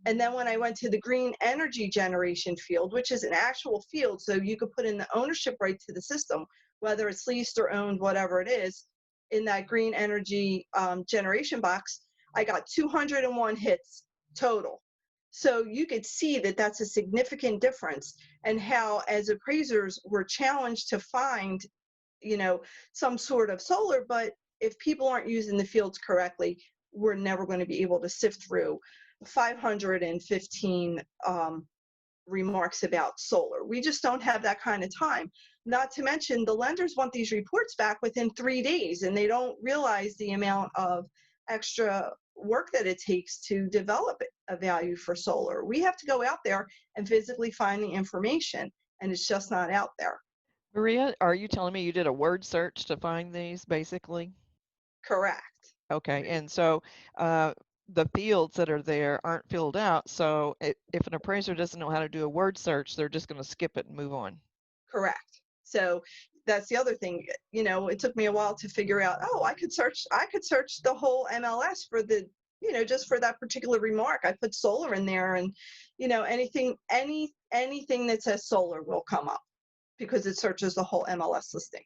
And then when I went to the green energy generation field, which is an actual field, so you could put in the ownership right to the system, whether it's leased or owned, whatever it is, in that green energy generation box, I got 201 hits total. So you could see that that's a significant difference, and how as appraisers we're challenged to find, you know, some sort of solar, but if people aren't using the fields correctly, we're never going to be able to sift through 515 remarks about solar. We just don't have that kind of time. Not to mention the lenders want these reports back within 3 days, and they don't realize the amount of extra work that it takes to develop a value for solar. We have to go out there and physically find the information, and it's just not out there. Maria, are you telling me you did a word search to find these, basically? Correct. Okay, and so the fields that are there aren't filled out, so if an appraiser doesn't know how to do a word search, they're just going to skip it and move on. Correct. So that's the other thing. You know, it took me a while to figure out, oh, I could search the whole MLS for the, you know, just for that particular remark. I put solar in there, and, you know, anything that says solar will come up because it searches the whole MLS listing.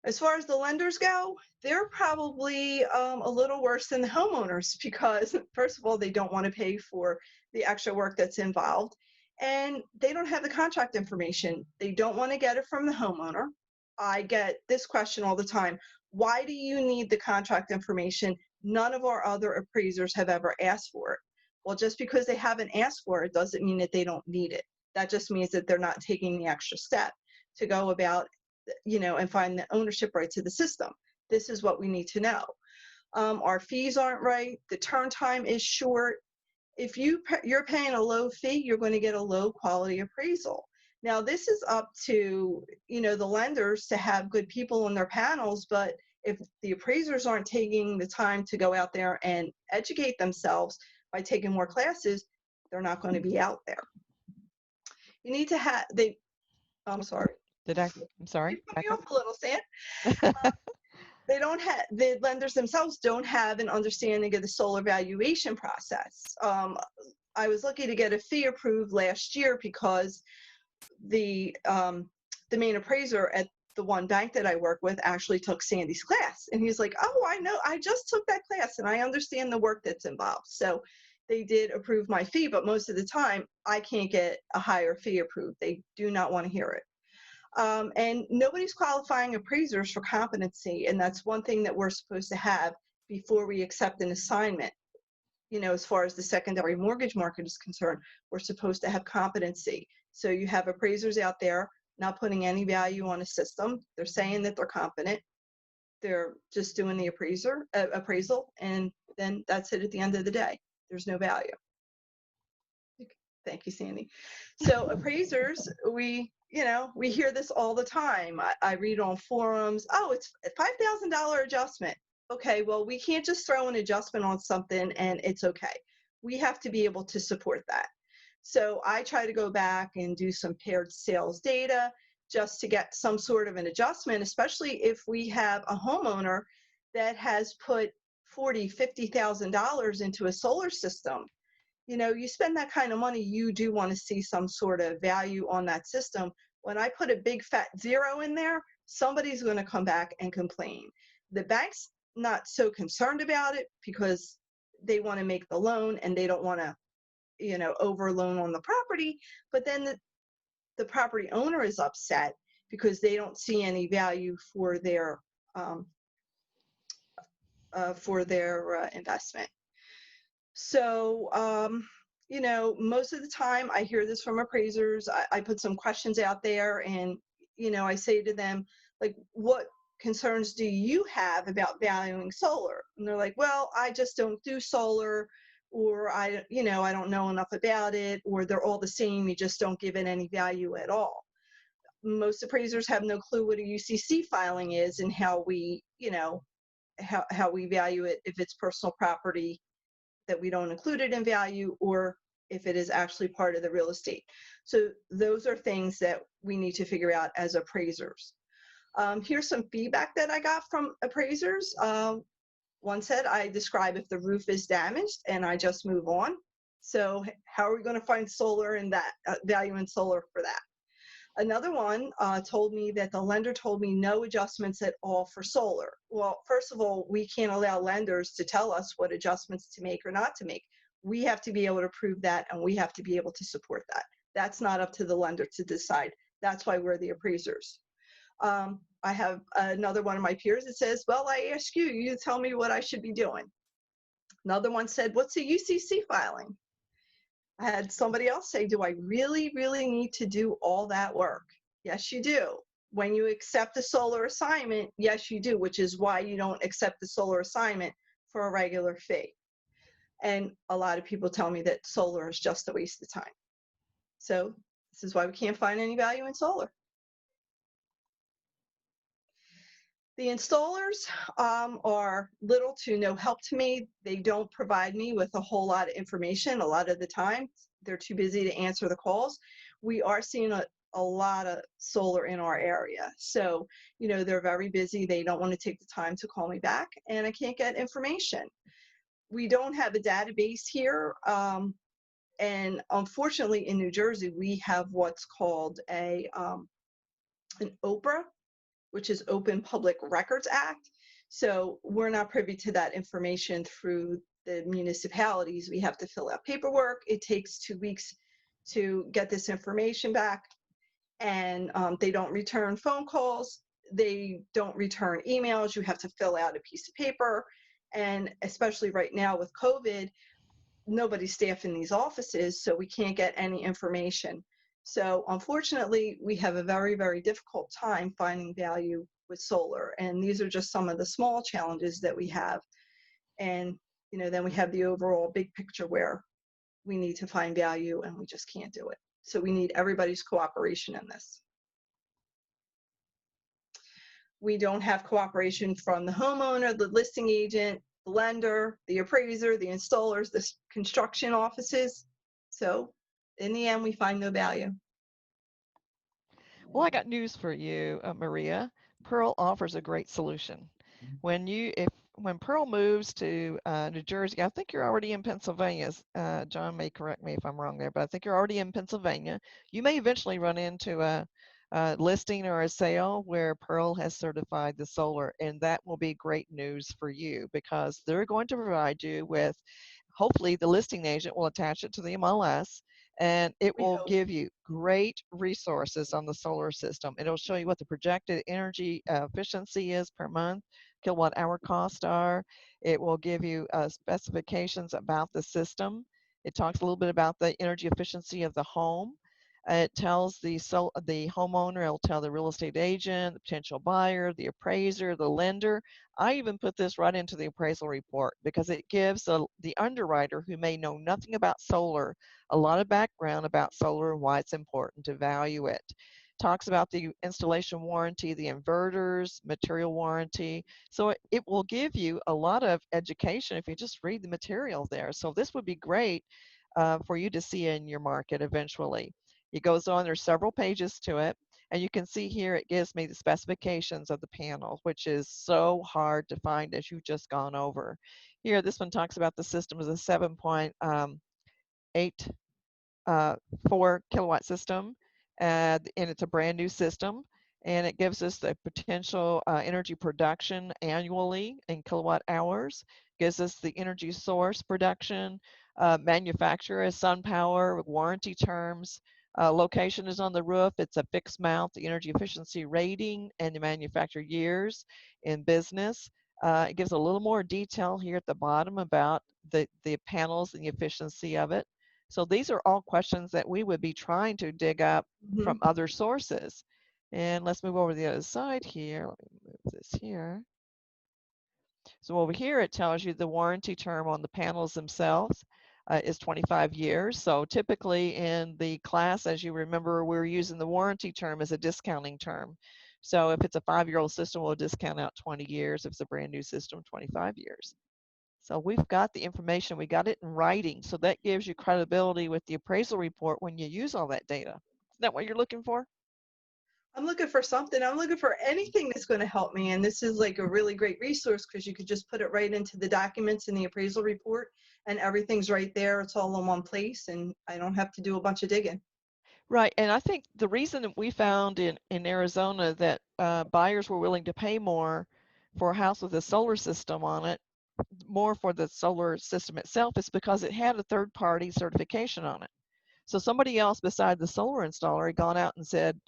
As far as the lenders go, they're probably a little worse than the homeowners because, first of all, they don't want to pay for the extra work that's involved, and they don't have the contract information. They don't want to get it from the homeowner. I get this question all the time. Why do you need the contract information? None of our other appraisers have ever asked for it. Well, just because they haven't asked for it doesn't mean that they don't need it. That just means that they're not taking the extra step to go about, you know, and find the ownership rights of the system. This is what we need to know. Our fees aren't right. The turn time is short. If you're paying a low fee, you're going to get a low quality appraisal. Now, this is up to, you know, the lenders to have good people on their panels, but if the appraisers aren't taking the time to go out there and educate themselves by taking more classes, they're not going to be out there. You need to have, I'm sorry. Did I? I'm sorry. You put Back me up. off a little, Sam. They don't have, the lenders themselves don't have an understanding of the solar valuation process. I was lucky to get a fee approved last year because the main appraiser at the one bank that I work with actually took Sandy's class. And he's like, oh, I know, I just took that class and I understand the work that's involved. So they did approve my fee, but most of the time I can't get a higher fee approved. They do not want to hear it. And nobody's qualifying appraisers for competency. And that's one thing that we're supposed to have before we accept an assignment. You know, as far as the secondary mortgage market is concerned, we're supposed to have competency. So you have appraisers out there not putting any value on a system. They're saying that they're competent. They're just doing the appraisal, and then that's it at the end of the day. There's no value. Thank you, Sandy. So appraisers, we hear this all the time. I read on forums, oh, it's a $5,000 adjustment. Okay, well, we can't just throw an adjustment on something and it's okay. We have to be able to support that. So I try to go back and do some paired sales data just to get some sort of an adjustment, especially if we have a homeowner that has put $40,000, $50,000 into a solar system. You know, you spend that kind of money, you do want to see some sort of value on that system. When I put a big fat zero in there, somebody's going to come back and complain. The bank's not so concerned about it because they want to make the loan and they don't want to, over loan on the property. But then the property owner is upset because they don't see any value for their investment. So, most of the time I hear this from appraisers. I put some questions out there and, I say to them, like, what concerns do you have about valuing solar? And they're like, well, I just don't do solar, or I don't know enough about it, or they're all the same. You just don't give it any value at all. Most appraisers have no clue what a UCC filing is and how we, how we value it, if it's personal property that we don't include it in value, or if it is actually part of the real estate. So those are things that we need to figure out as appraisers. Here's some feedback that I got from appraisers. One said, I describe if the roof is damaged and I just move on. So how are we going to find solar in that, value in solar for that? Another one told me that the lender told me no adjustments at all for solar. Well, first of all, we can't allow lenders to tell us what adjustments to make or not to make. We have to be able to prove that, and we have to be able to support that. That's not up to the lender to decide. That's why we're the appraisers. I have another one of my peers that says, well, I ask you, you tell me what I should be doing. Another one said, what's a UCC filing? I had somebody else say, do I really, really need to do all that work? Yes, you do. When you accept a solar assignment, yes, you do, which is why you don't accept the solar assignment for a regular fee. And a lot of people tell me that solar is just a waste of time. So this is why we can't find any value in solar. The installers are little to no help to me. They don't provide me with a whole lot of information a lot of the time. They're too busy to answer the calls. We are seeing a lot of solar in our area. So, they're very busy. They don't want to take the time to call me back, and I can't get information. We don't have a database here. And unfortunately, in New Jersey, we have what's called an OPRA, which is Open Public Records Act. So we're not privy to that information through the municipalities. We have to fill out paperwork. It takes 2 weeks to get this information back. And they don't return phone calls. They don't return emails. You have to fill out a piece of paper. And especially right now with COVID, nobody's staffing these offices, so we can't get any information. So unfortunately, we have a very, very difficult time finding value with solar. And these are just some of the small challenges that we have. And, then we have the overall big picture where we need to find value and we just can't do it. So we need everybody's cooperation in this. We don't have cooperation from the homeowner, the listing agent, the lender, the appraiser, the installers, the construction offices. So in the end, we find no value. Well, I got news for you, Maria. Pearl offers a great solution. When Pearl moves to New Jersey, I think you're already in Pennsylvania. John may correct me if I'm wrong there, but I think you're already in Pennsylvania. You may eventually run into a listing or a sale where Pearl has certified the solar, and that will be great news for you because they're going to provide you with, hopefully, the listing agent will attach it to the MLS and it We will hope. give you great resources on the solar system. It'll show you what the projected energy efficiency is per month, kilowatt hour cost are. It will give you specifications about the system. It talks a little bit about the energy efficiency of the home. It tells the homeowner, it'll tell the real estate agent, the potential buyer, the appraiser, the lender. I even put this right into the appraisal report because it gives the underwriter who may know nothing about solar a lot of background about solar and why it's important to value it. Talks about the installation warranty, the inverters, material warranty. So it will give you a lot of education if you just read the material there. So this would be great for you to see in your market eventually. It goes on, there's several pages to it. And you can see here, it gives me the specifications of the panel, which is so hard to find as you've just gone over. Here, this one talks about the system as a 7.8 4 kilowatt system, and it's a brand new system. And it gives us the potential energy production annually in kilowatt hours, gives us the energy source production, manufacturer is SunPower with warranty terms, location is on the roof, it's a fixed mount, the energy efficiency rating, and the manufacturer years in business. It gives a little more detail here at the bottom about the panels and the efficiency of it. So these are all questions that we would be trying to dig up from other sources. And let's move over to the other side here. Let me move this here. So over here, it tells you the warranty term on the panels themselves is 25 years. So typically in the class, as you remember, we're using the warranty term as a discounting term. So if it's a 5-year-old system, we'll discount out 20 years. If it's a brand new system, 25 years. So we've got the information, we got it in writing. So that gives you credibility with the appraisal report when you use all that data. Is that what you're looking for? I'm looking for something. I'm looking for anything that's going to help me. And this is like a really great resource because you could just put it right into the documents in the appraisal report and everything's right there. It's all in one place and I don't have to do a bunch of digging. Right. And I think the reason that we found in Arizona that buyers were willing to pay more for a house with a solar system on it, more for the solar system itself, is because it had a third-party certification on it. So somebody else beside the solar installer had gone out and said,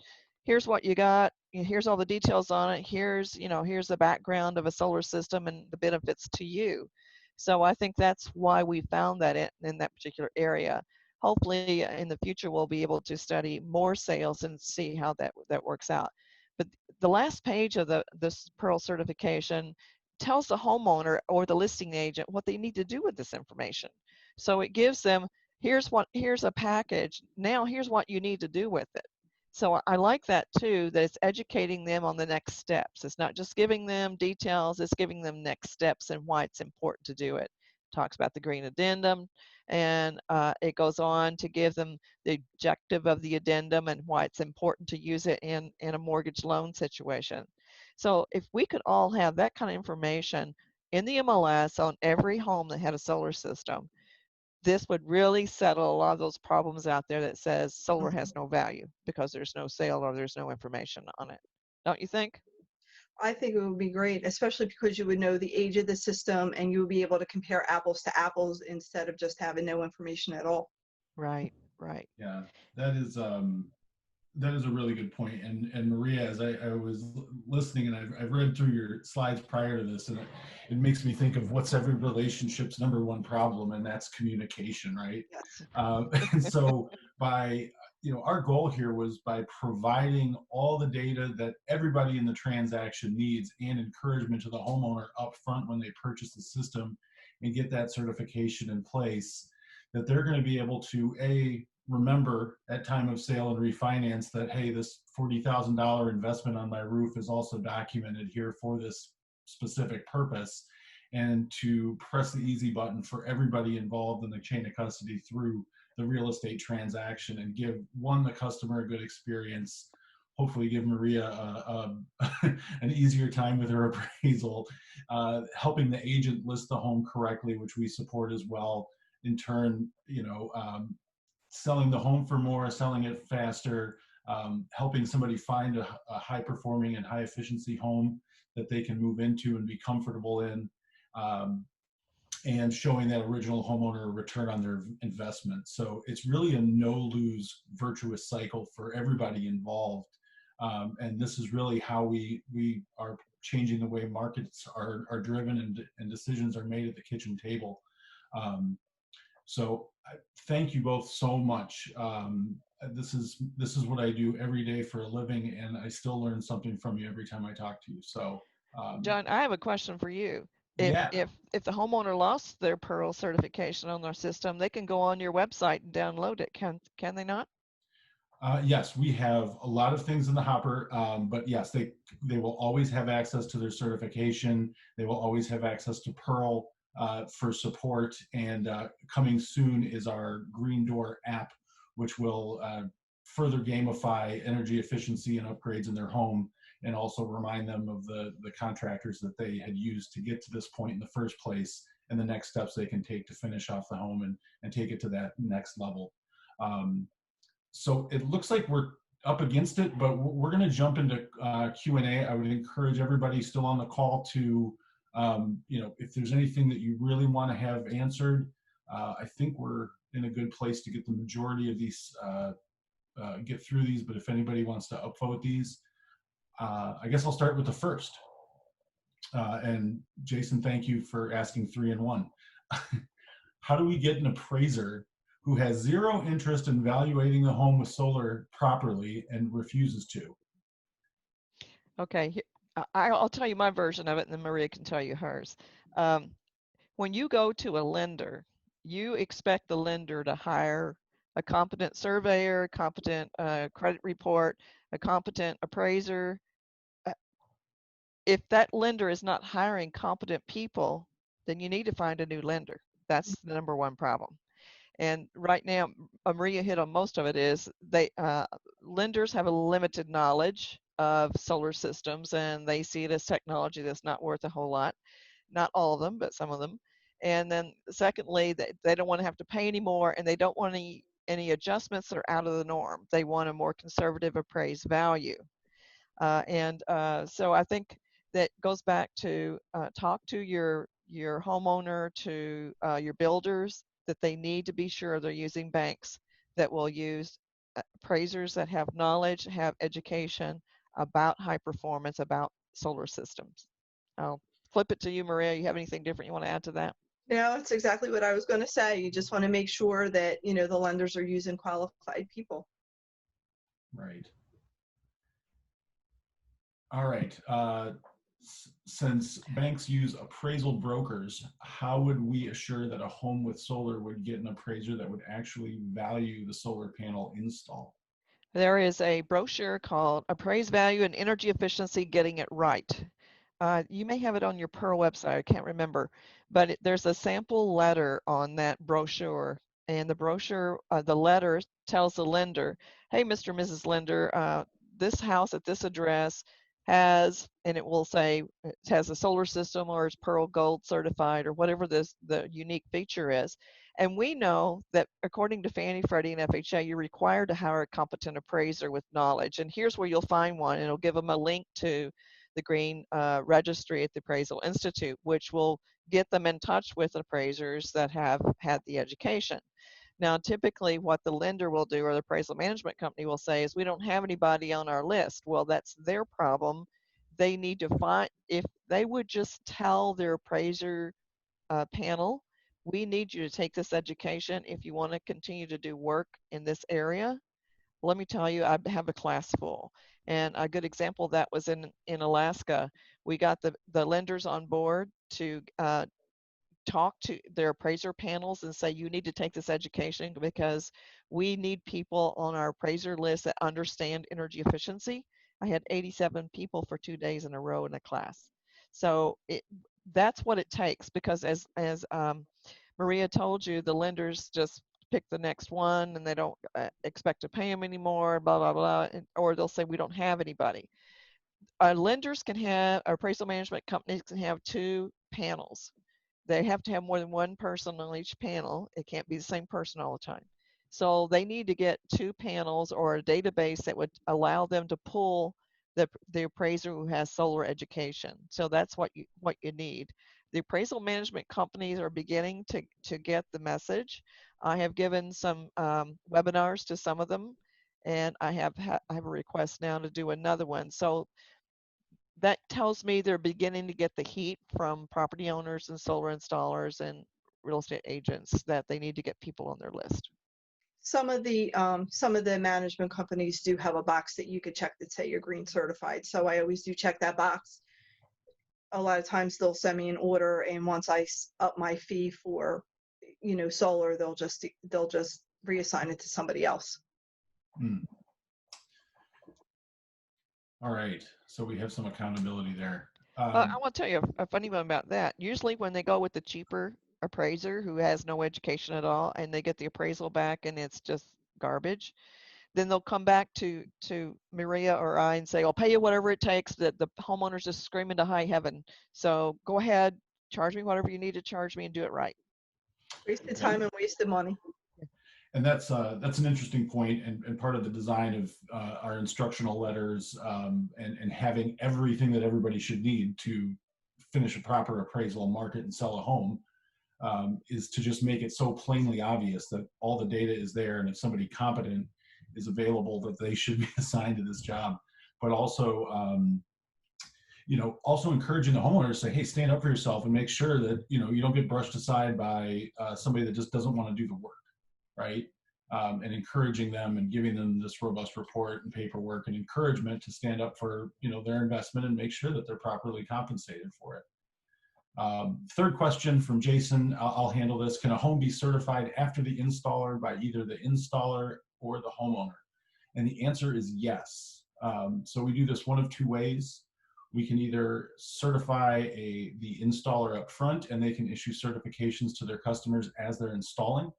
here's what you got, here's all the details on it, here's the background of a solar system and the benefits to you. So I think that's why we found that in that particular area. Hopefully in the future we'll be able to study more sales and see how that works out. But the last page of this Pearl certification tells the homeowner or the listing agent what they need to do with this information. So it gives them, here's a package, now here's what you need to do with it. So I like that too, that it's educating them on the next steps. It's not just giving them details, it's giving them next steps and why it's important to do it. Talks about the green addendum, and it goes on to give them the objective of the addendum and why it's important to use it in a mortgage loan situation. So if we could all have that kind of information in the MLS on every home that had a solar system, this would really settle a lot of those problems out there that says solar has no value because there's no sale or there's no information on it. Don't you think? I think it would be great, especially because you would know the age of the system and you would be able to compare apples to apples instead of just having no information at all. Right, right. Yeah, that is that is a really good point. And Maria, as I was listening and I've read through your slides prior to this, and it makes me think of what's every relationship's number one problem, and that's communication, right? Yes. And so by, our goal here was by providing all the data that everybody in the transaction needs and encouragement to the homeowner up front when they purchase the system and get that certification in place, that they're going to be able to remember at time of sale and refinance that, hey, this $40,000 investment on my roof is also documented here for this specific purpose, and to press the easy button for everybody involved in the chain of custody through the real estate transaction and give, one, the customer a good experience, hopefully give Maria an easier time with her appraisal, helping the agent list the home correctly, which we support as well. In turn, selling the home for more, selling it faster, helping somebody find a high performing and high efficiency home that they can move into and be comfortable in, and showing that original homeowner a return on their investment. So it's really a no-lose virtuous cycle for everybody involved. And this is really how we are changing the way markets are driven and decisions are made at the kitchen table. So thank you both so much. This is what I do every day for a living, and I still learn something from you every time I talk to you. So John, I have a question for you. If yeah. if the homeowner lost their Pearl certification on their system, they can go on your website and download it. Can they not? Yes, we have a lot of things in the hopper, but yes, they will always have access to their certification. They will always have access to Pearl for support. And coming soon is our Green Door app, which will further gamify energy efficiency and upgrades in their home, and also remind them of the contractors that they had used to get to this point in the first place, and the next steps they can take to finish off the home and take it to that next level. So it looks like we're up against it, but we're going to jump into Q&A. I would encourage everybody still on the call to, if there's anything that you really want to have answered. I think we're in a good place to get the majority of these, get through these, but if anybody wants to upvote these, I guess I'll start with the first. And Jason, thank you for asking 3 in 1. How do we get an appraiser who has zero interest in valuating the home with solar properly and refuses to? Okay, I'll tell you my version of it, and then Maria can tell you hers. When you go to a lender, you expect the lender to hire a competent surveyor, a competent credit report, a competent appraiser. If that lender is not hiring competent people, then you need to find a new lender. That's the number one problem. And right now, Maria hit on most of it, is lenders have a limited knowledge of solar systems, and they see it as technology that's not worth a whole lot. Not all of them, but some of them. And then secondly, they don't want to have to pay anymore, and they don't want any adjustments that are out of the norm. They want a more conservative appraised value. So I think that goes back to talk to your homeowner, to your builders, that they need to be sure they're using banks that will use appraisers that have knowledge, have education about high performance, about solar systems. I'll flip it to you, Maria. You have anything different you want to add to that? Yeah, that's exactly what I was going to say. You just want to make sure that, the lenders are using qualified people. Right. All right. Since banks use appraisal brokers, how would we assure that a home with solar would get an appraiser that would actually value the solar panel install? There is a brochure called Appraised Value and Energy Efficiency, Getting It Right. You may have it on your Pearl website, I can't remember, but there's a sample letter on that brochure. And the brochure, the letter tells the lender, hey, Mr. and Mrs. Lender, this house at this address has, and it will say it has a solar system, or it's Pearl Gold certified, or whatever the unique feature is. And we know that according to Fannie, Freddie, and FHA, you're required to hire a competent appraiser with knowledge. And here's where you'll find one. And it'll give them a link to the Green Registry at the Appraisal Institute, which will get them in touch with appraisers that have had the education. Now, typically what the lender will do, or the appraisal management company will say, is we don't have anybody on our list. Well, that's their problem. They need to find, if they would just tell their appraiser panel, we need you to take this education if you want to continue to do work in this area. Let me tell you, I have a class full. And a good example of that was in Alaska. We got the lenders on board to talk to their appraiser panels and say, you need to take this education because we need people on our appraiser list that understand energy efficiency. I had 87 people for 2 days in a row in a class. So that's what it takes, because as Maria told you, the lenders just pick the next one and they don't expect to pay them anymore, blah, blah, blah. Or they'll say, we don't have anybody. Lenders can have, appraisal management companies can have 2 panels. They have to have more than 1 person on each panel. It can't be the same person all the time. So they need to get 2 panels or a database that would allow them to pull the appraiser who has solar education. So that's what you need. The appraisal management companies are beginning to get the message. I have given some webinars to some of them, and I have a request now to do another one. So that tells me they're beginning to get the heat from property owners and solar installers and real estate agents that they need to get people on their list. Some of the management companies do have a box that you could check that say you're green certified. So I always do check that box. A lot of times they'll send me an order, and once I up my fee for, solar, they'll just reassign it to somebody else. All right, so we have some accountability there. I want to tell you a funny one about that. Usually when they go with the cheaper appraiser who has no education at all and they get the appraisal back and it's just garbage, then they'll come back to Maria or I and say, I'll pay you whatever it takes. That the homeowner's just screaming to high heaven. So go ahead, charge me whatever you need to charge me and do it right. Wasted time and wasted money. And that's an interesting point, and part of the design of our instructional letters and having everything that everybody should need to finish a proper appraisal, market, and sell a home is to just make it so plainly obvious that all the data is there, and if somebody competent is available, that they should be assigned to this job. But also, also encouraging the homeowner to say, hey, stand up for yourself and make sure that you don't get brushed aside by somebody that just doesn't want to do the work. Right? And encouraging them and giving them this robust report and paperwork and encouragement to stand up for their investment and make sure that they're properly compensated for it. Third question from Jason, I'll handle this. Can a home be certified after the installer by either the installer or the homeowner? And the answer is yes. So we do this one of 2 ways. We can either certify the installer up front, and they can issue certifications to their customers as they're installing.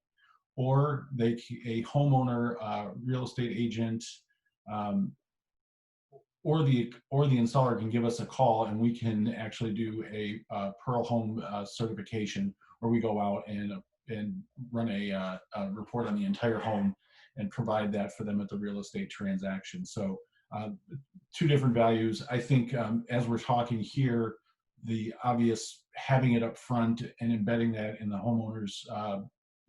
Or a homeowner, real estate agent, or the installer can give us a call, and we can actually do a Pearl Home certification, where we go out and run a report on the entire home and provide that for them at the real estate transaction. So 2 different values. I think as we're talking here, the obvious having it up front and embedding that in the homeowners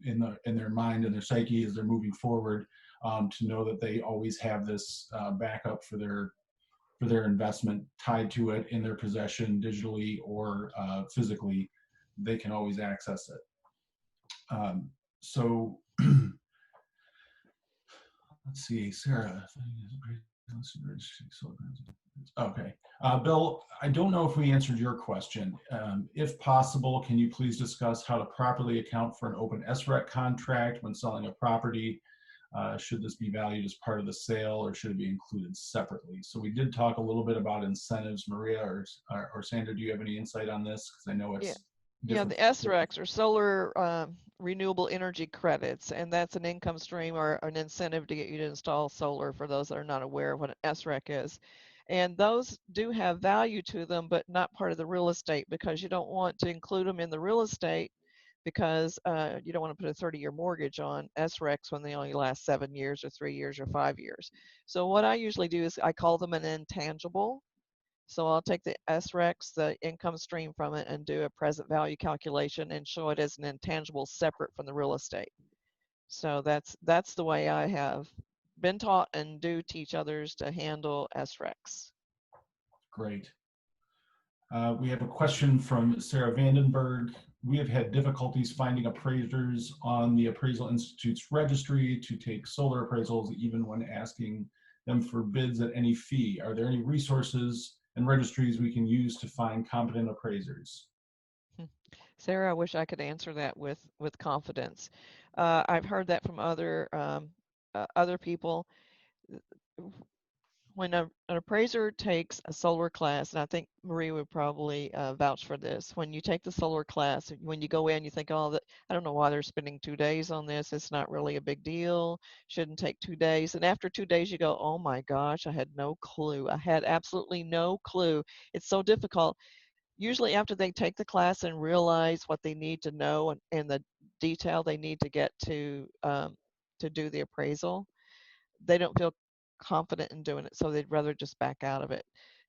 in their mind and their psyche as they're moving forward, to know that they always have this backup for their investment tied to it in their possession, digitally or physically. They can always access it. So let's see, Sarah. Okay. Bill, I don't know if we answered your question. If possible, can you please discuss how to properly account for an open SREC contract when selling a property? Should this be valued as part of the sale, or should it be included separately? So we did talk a little bit about incentives. Maria or Sandra, do you have any insight on this? Because I know it's the SRECs are solar renewable energy credits, and that's an income stream or an incentive to get you to install solar, for those that are not aware of what an SREC is. And those do have value to them, but not part of the real estate, because you don't want to include them in the real estate, because you don't want to put a 30-year mortgage on SRECs when they only last 7 years or 3 years or 5 years. So what I usually do is I call them an intangible. So I'll take the SRECs, the income stream from it, and do a present value calculation and show it as an intangible separate from the real estate. So that's the way I have been taught and do teach others to handle SRECs. Great. We have a question from Sarah Vandenberg. We have had difficulties finding appraisers on the Appraisal Institute's registry to take solar appraisals, even when asking them for bids at any fee. Are there any resources and registries we can use to find competent appraisers? Sarah, I wish I could answer that with confidence. I've heard that from other people. when an appraiser takes a solar class, and I think Marie would probably vouch for this, when you take the solar class, when you go in, you think, oh, I don't know why they're spending 2 days on this. It's not really a big deal. Shouldn't take 2 days. And after 2 days, you go, oh my gosh, I had no clue. I had absolutely no clue. It's so difficult. Usually after they take the class and realize what they need to know and the detail they need to get to do the appraisal, they don't feel confident in doing it, so they'd rather just back out of it.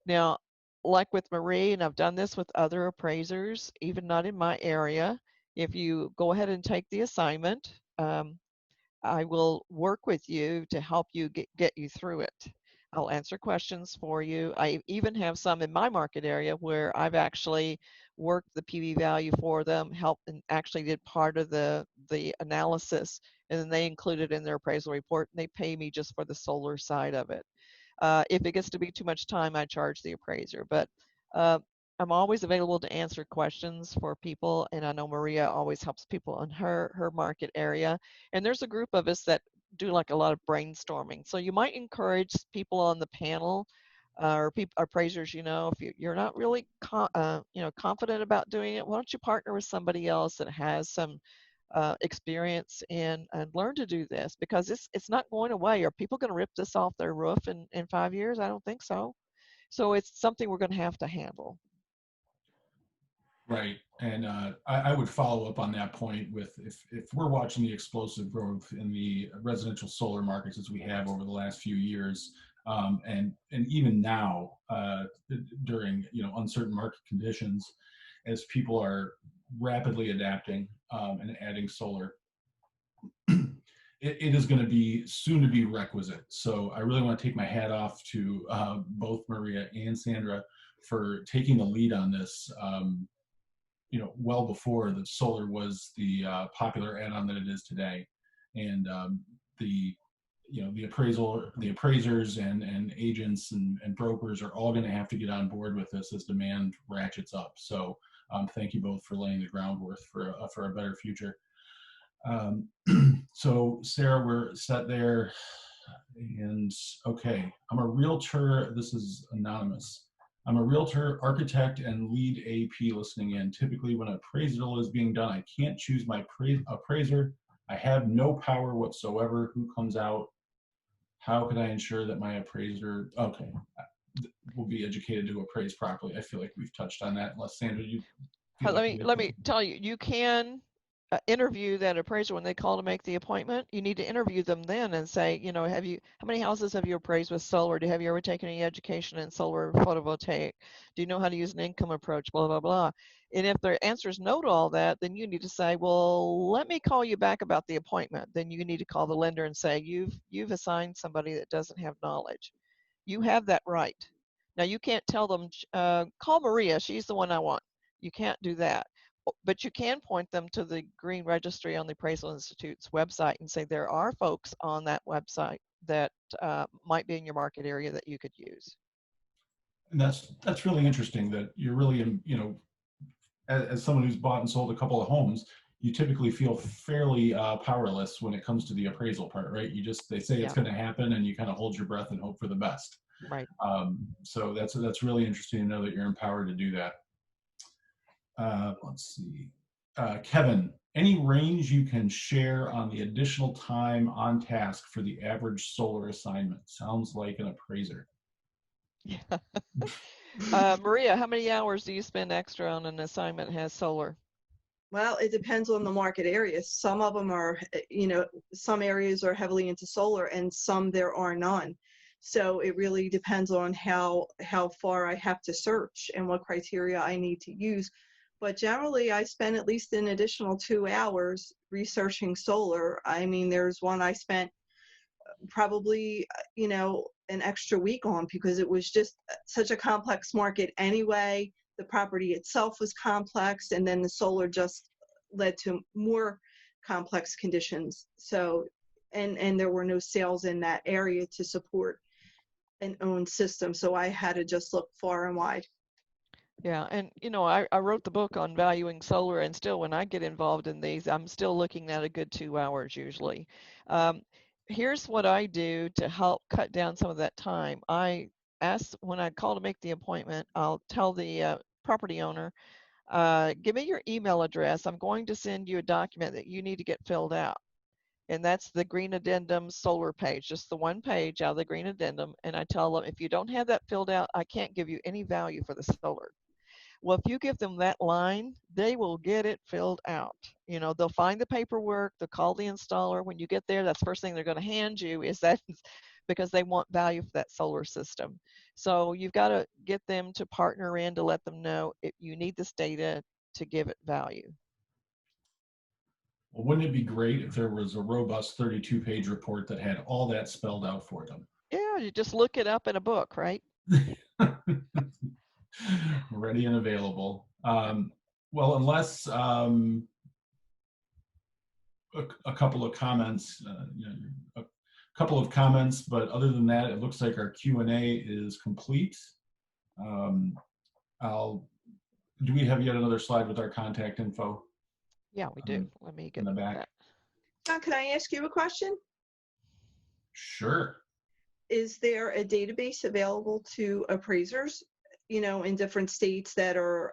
Now, like with Marie, and I've done this with other appraisers, even not in my area, if you go ahead and take the assignment, I will work with you to help you get you through it. I'll answer questions for you. I even have some in my market area where I've actually worked the PV value for them, helped and actually did part of the analysis, and then they include it in their appraisal report, and they pay me just for the solar side of it. If it gets to be too much time, I charge the appraiser. But uh, I'm always available to answer questions for people, and I know Maria always helps people in her market area. And there's a group of us that do like a lot of brainstorming. So you might encourage people on the panel or people appraisers, if you're not really confident about doing it, why don't you partner with somebody else that has some experience and learn to do this, because it's not going away. Are people going to rip this off their roof in 5 years? I don't think so. So it's something we're going to have to handle. Right. And I would follow up on that point with if we're watching the explosive growth in the residential solar markets as we have over the last few years, and even now during uncertain market conditions, as people are rapidly adapting and adding solar, it is going to be soon to be requisite. So I really want to take my hat off to both Maria and Sandra for taking the lead on this. Well before the solar was the popular add-on that it is today, and the appraisers and agents and brokers are all going to have to get on board with this as demand ratchets up. So thank you both for laying the groundwork for a better future. So Sarah, we're set there, and okay, I'm a realtor. This is anonymous. I'm a realtor, architect, and lead AP listening in. Typically, when appraisal is being done, I can't choose my appraiser. I have no power whatsoever. Who comes out? How can I ensure that my appraiser, okay, will be educated to appraise properly? I feel like we've touched on that. Unless Sandra, you feel like Let me tell you, you can interview that appraiser when they call to make the appointment. You need to interview them then and say, how many houses have you appraised with solar? Have you ever taken any education in solar photovoltaic? Do you know how to use an income approach? Blah, blah, blah. And if their answer is no to all that, then you need to say, well, let me call you back about the appointment. Then you need to call the lender and say, you've assigned somebody that doesn't have knowledge. You have that right. Now, you can't tell them, call Maria, she's the one I want. You can't do that. But you can point them to the Green Registry on the Appraisal Institute's website and say there are folks on that website that might be in your market area that you could use. And that's really interesting that you're really, as someone who's bought and sold a couple of homes, you typically feel fairly powerless when it comes to the appraisal part, right? They say it's going to happen, and you kind of hold your breath and hope for the best. Right. So that's really interesting to know that you're empowered to do that. Let's see. Kevin, any range you can share on the additional time on task for the average solar assignment? Sounds like an appraiser. Yeah. Maria, how many hours do you spend extra on an assignment that has solar? Well, it depends on the market area. Some of them are, some areas are heavily into solar and some there are none. So it really depends on how far I have to search and what criteria I need to use. But generally, I spend at least an additional 2 hours researching solar. I mean, there's one I spent probably, an extra week on because it was just such a complex market anyway. The property itself was complex, and then the solar just led to more complex conditions. So, and there were no sales in that area to support an owned system. So I had to just look far and wide. Yeah, and I wrote the book on valuing solar, and still when I get involved in these, I'm still looking at a good 2 hours usually. here's what I do to help cut down some of that time. I ask when I call to make the appointment, I'll tell the property owner, give me your email address. I'm going to send you a document that you need to get filled out. And that's the Green Addendum solar page, just the one page out of the Green Addendum. And I tell them, if you don't have that filled out, I can't give you any value for the solar. Well, if you give them that line, they will get it filled out. You know, they'll find the paperwork, they'll call the installer. When you get there, that's the first thing they're going to hand you is that because they want value for that solar system. So you've got to get them to partner in to let them know if you need this data to give it value. Well, wouldn't it be great if there was a robust 32-page report that had all that spelled out for them? Yeah, you just look it up in a book, right? Ready and available. Well, unless a couple of comments, a couple of comments, but other than that, it looks like our Q&A is complete. Do we have yet another slide with our contact info? Yeah, we do. Let me get in the back. that. John, can I ask you a question? Sure. Is there a database available to appraisers, you know, in different states that are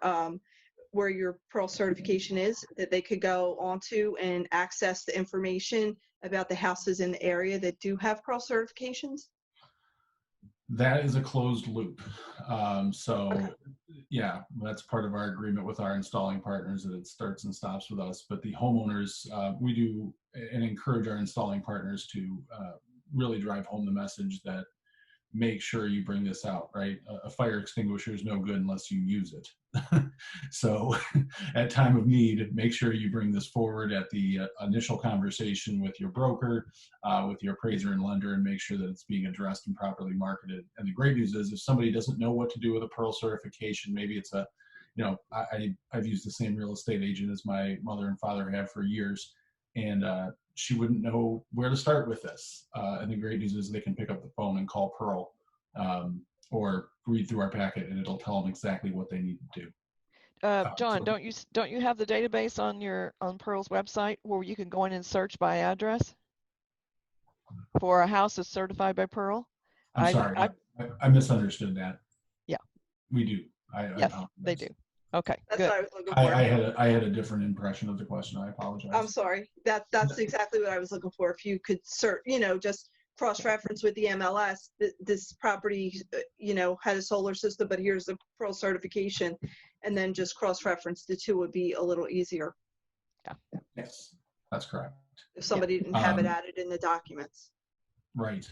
where your Pearl certification is, that they could go onto and access the information about the houses in the area that do have Pearl certifications? That is a closed loop. So Okay. yeah, that's part of our agreement with our installing partners, that it starts and stops with us. But the homeowners, we do and encourage our installing partners to really drive home the message that make sure you bring this out, right? A fire extinguisher is no good unless you use it. So at time of need, make sure you bring this forward at the initial conversation with your broker, with your appraiser and lender, and make sure that it's being addressed and properly marketed. And the great news is, if somebody doesn't know what to do with a Pearl certification, maybe it's a, you know, I've used the same real estate agent as my mother and father have for years, and she wouldn't know where to start with this. And the great news is they can pick up the phone and call Pearl, or read through our packet, and it'll tell them exactly what they need to do. John, So don't you have the database on Pearl's website where you can go in and search by address for a house that's certified by Pearl? I'm sorry, I misunderstood that. Yeah. We do. Yes, they do. Okay, That's good. what I was looking for. I had a different impression of the question. I apologize. I'm sorry. That's exactly what I was looking for. If you could search, you know, just cross-reference with the MLS, this property, you know, had a solar system, but here's the Pearl certification, and then just cross-reference the two would be a little easier Yeah. Yes, that's correct. if somebody didn't have it added in the documents. Right.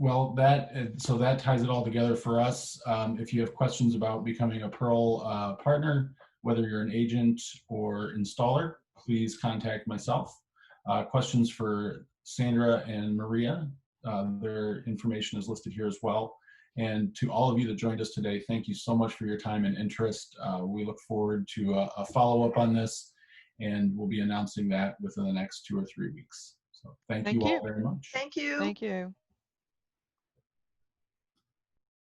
Well, so that ties it all together for us. If you have questions about becoming a Pearl partner, whether you're an agent or installer, please contact myself. Questions for Sandra and Maria, their information is listed here as well. And to all of you that joined us today, thank you so much for your time and interest. We look forward to a follow-up on this, and we'll be announcing that within the next 2 or 3 weeks. So thank you all very much. Thank you. Thank you.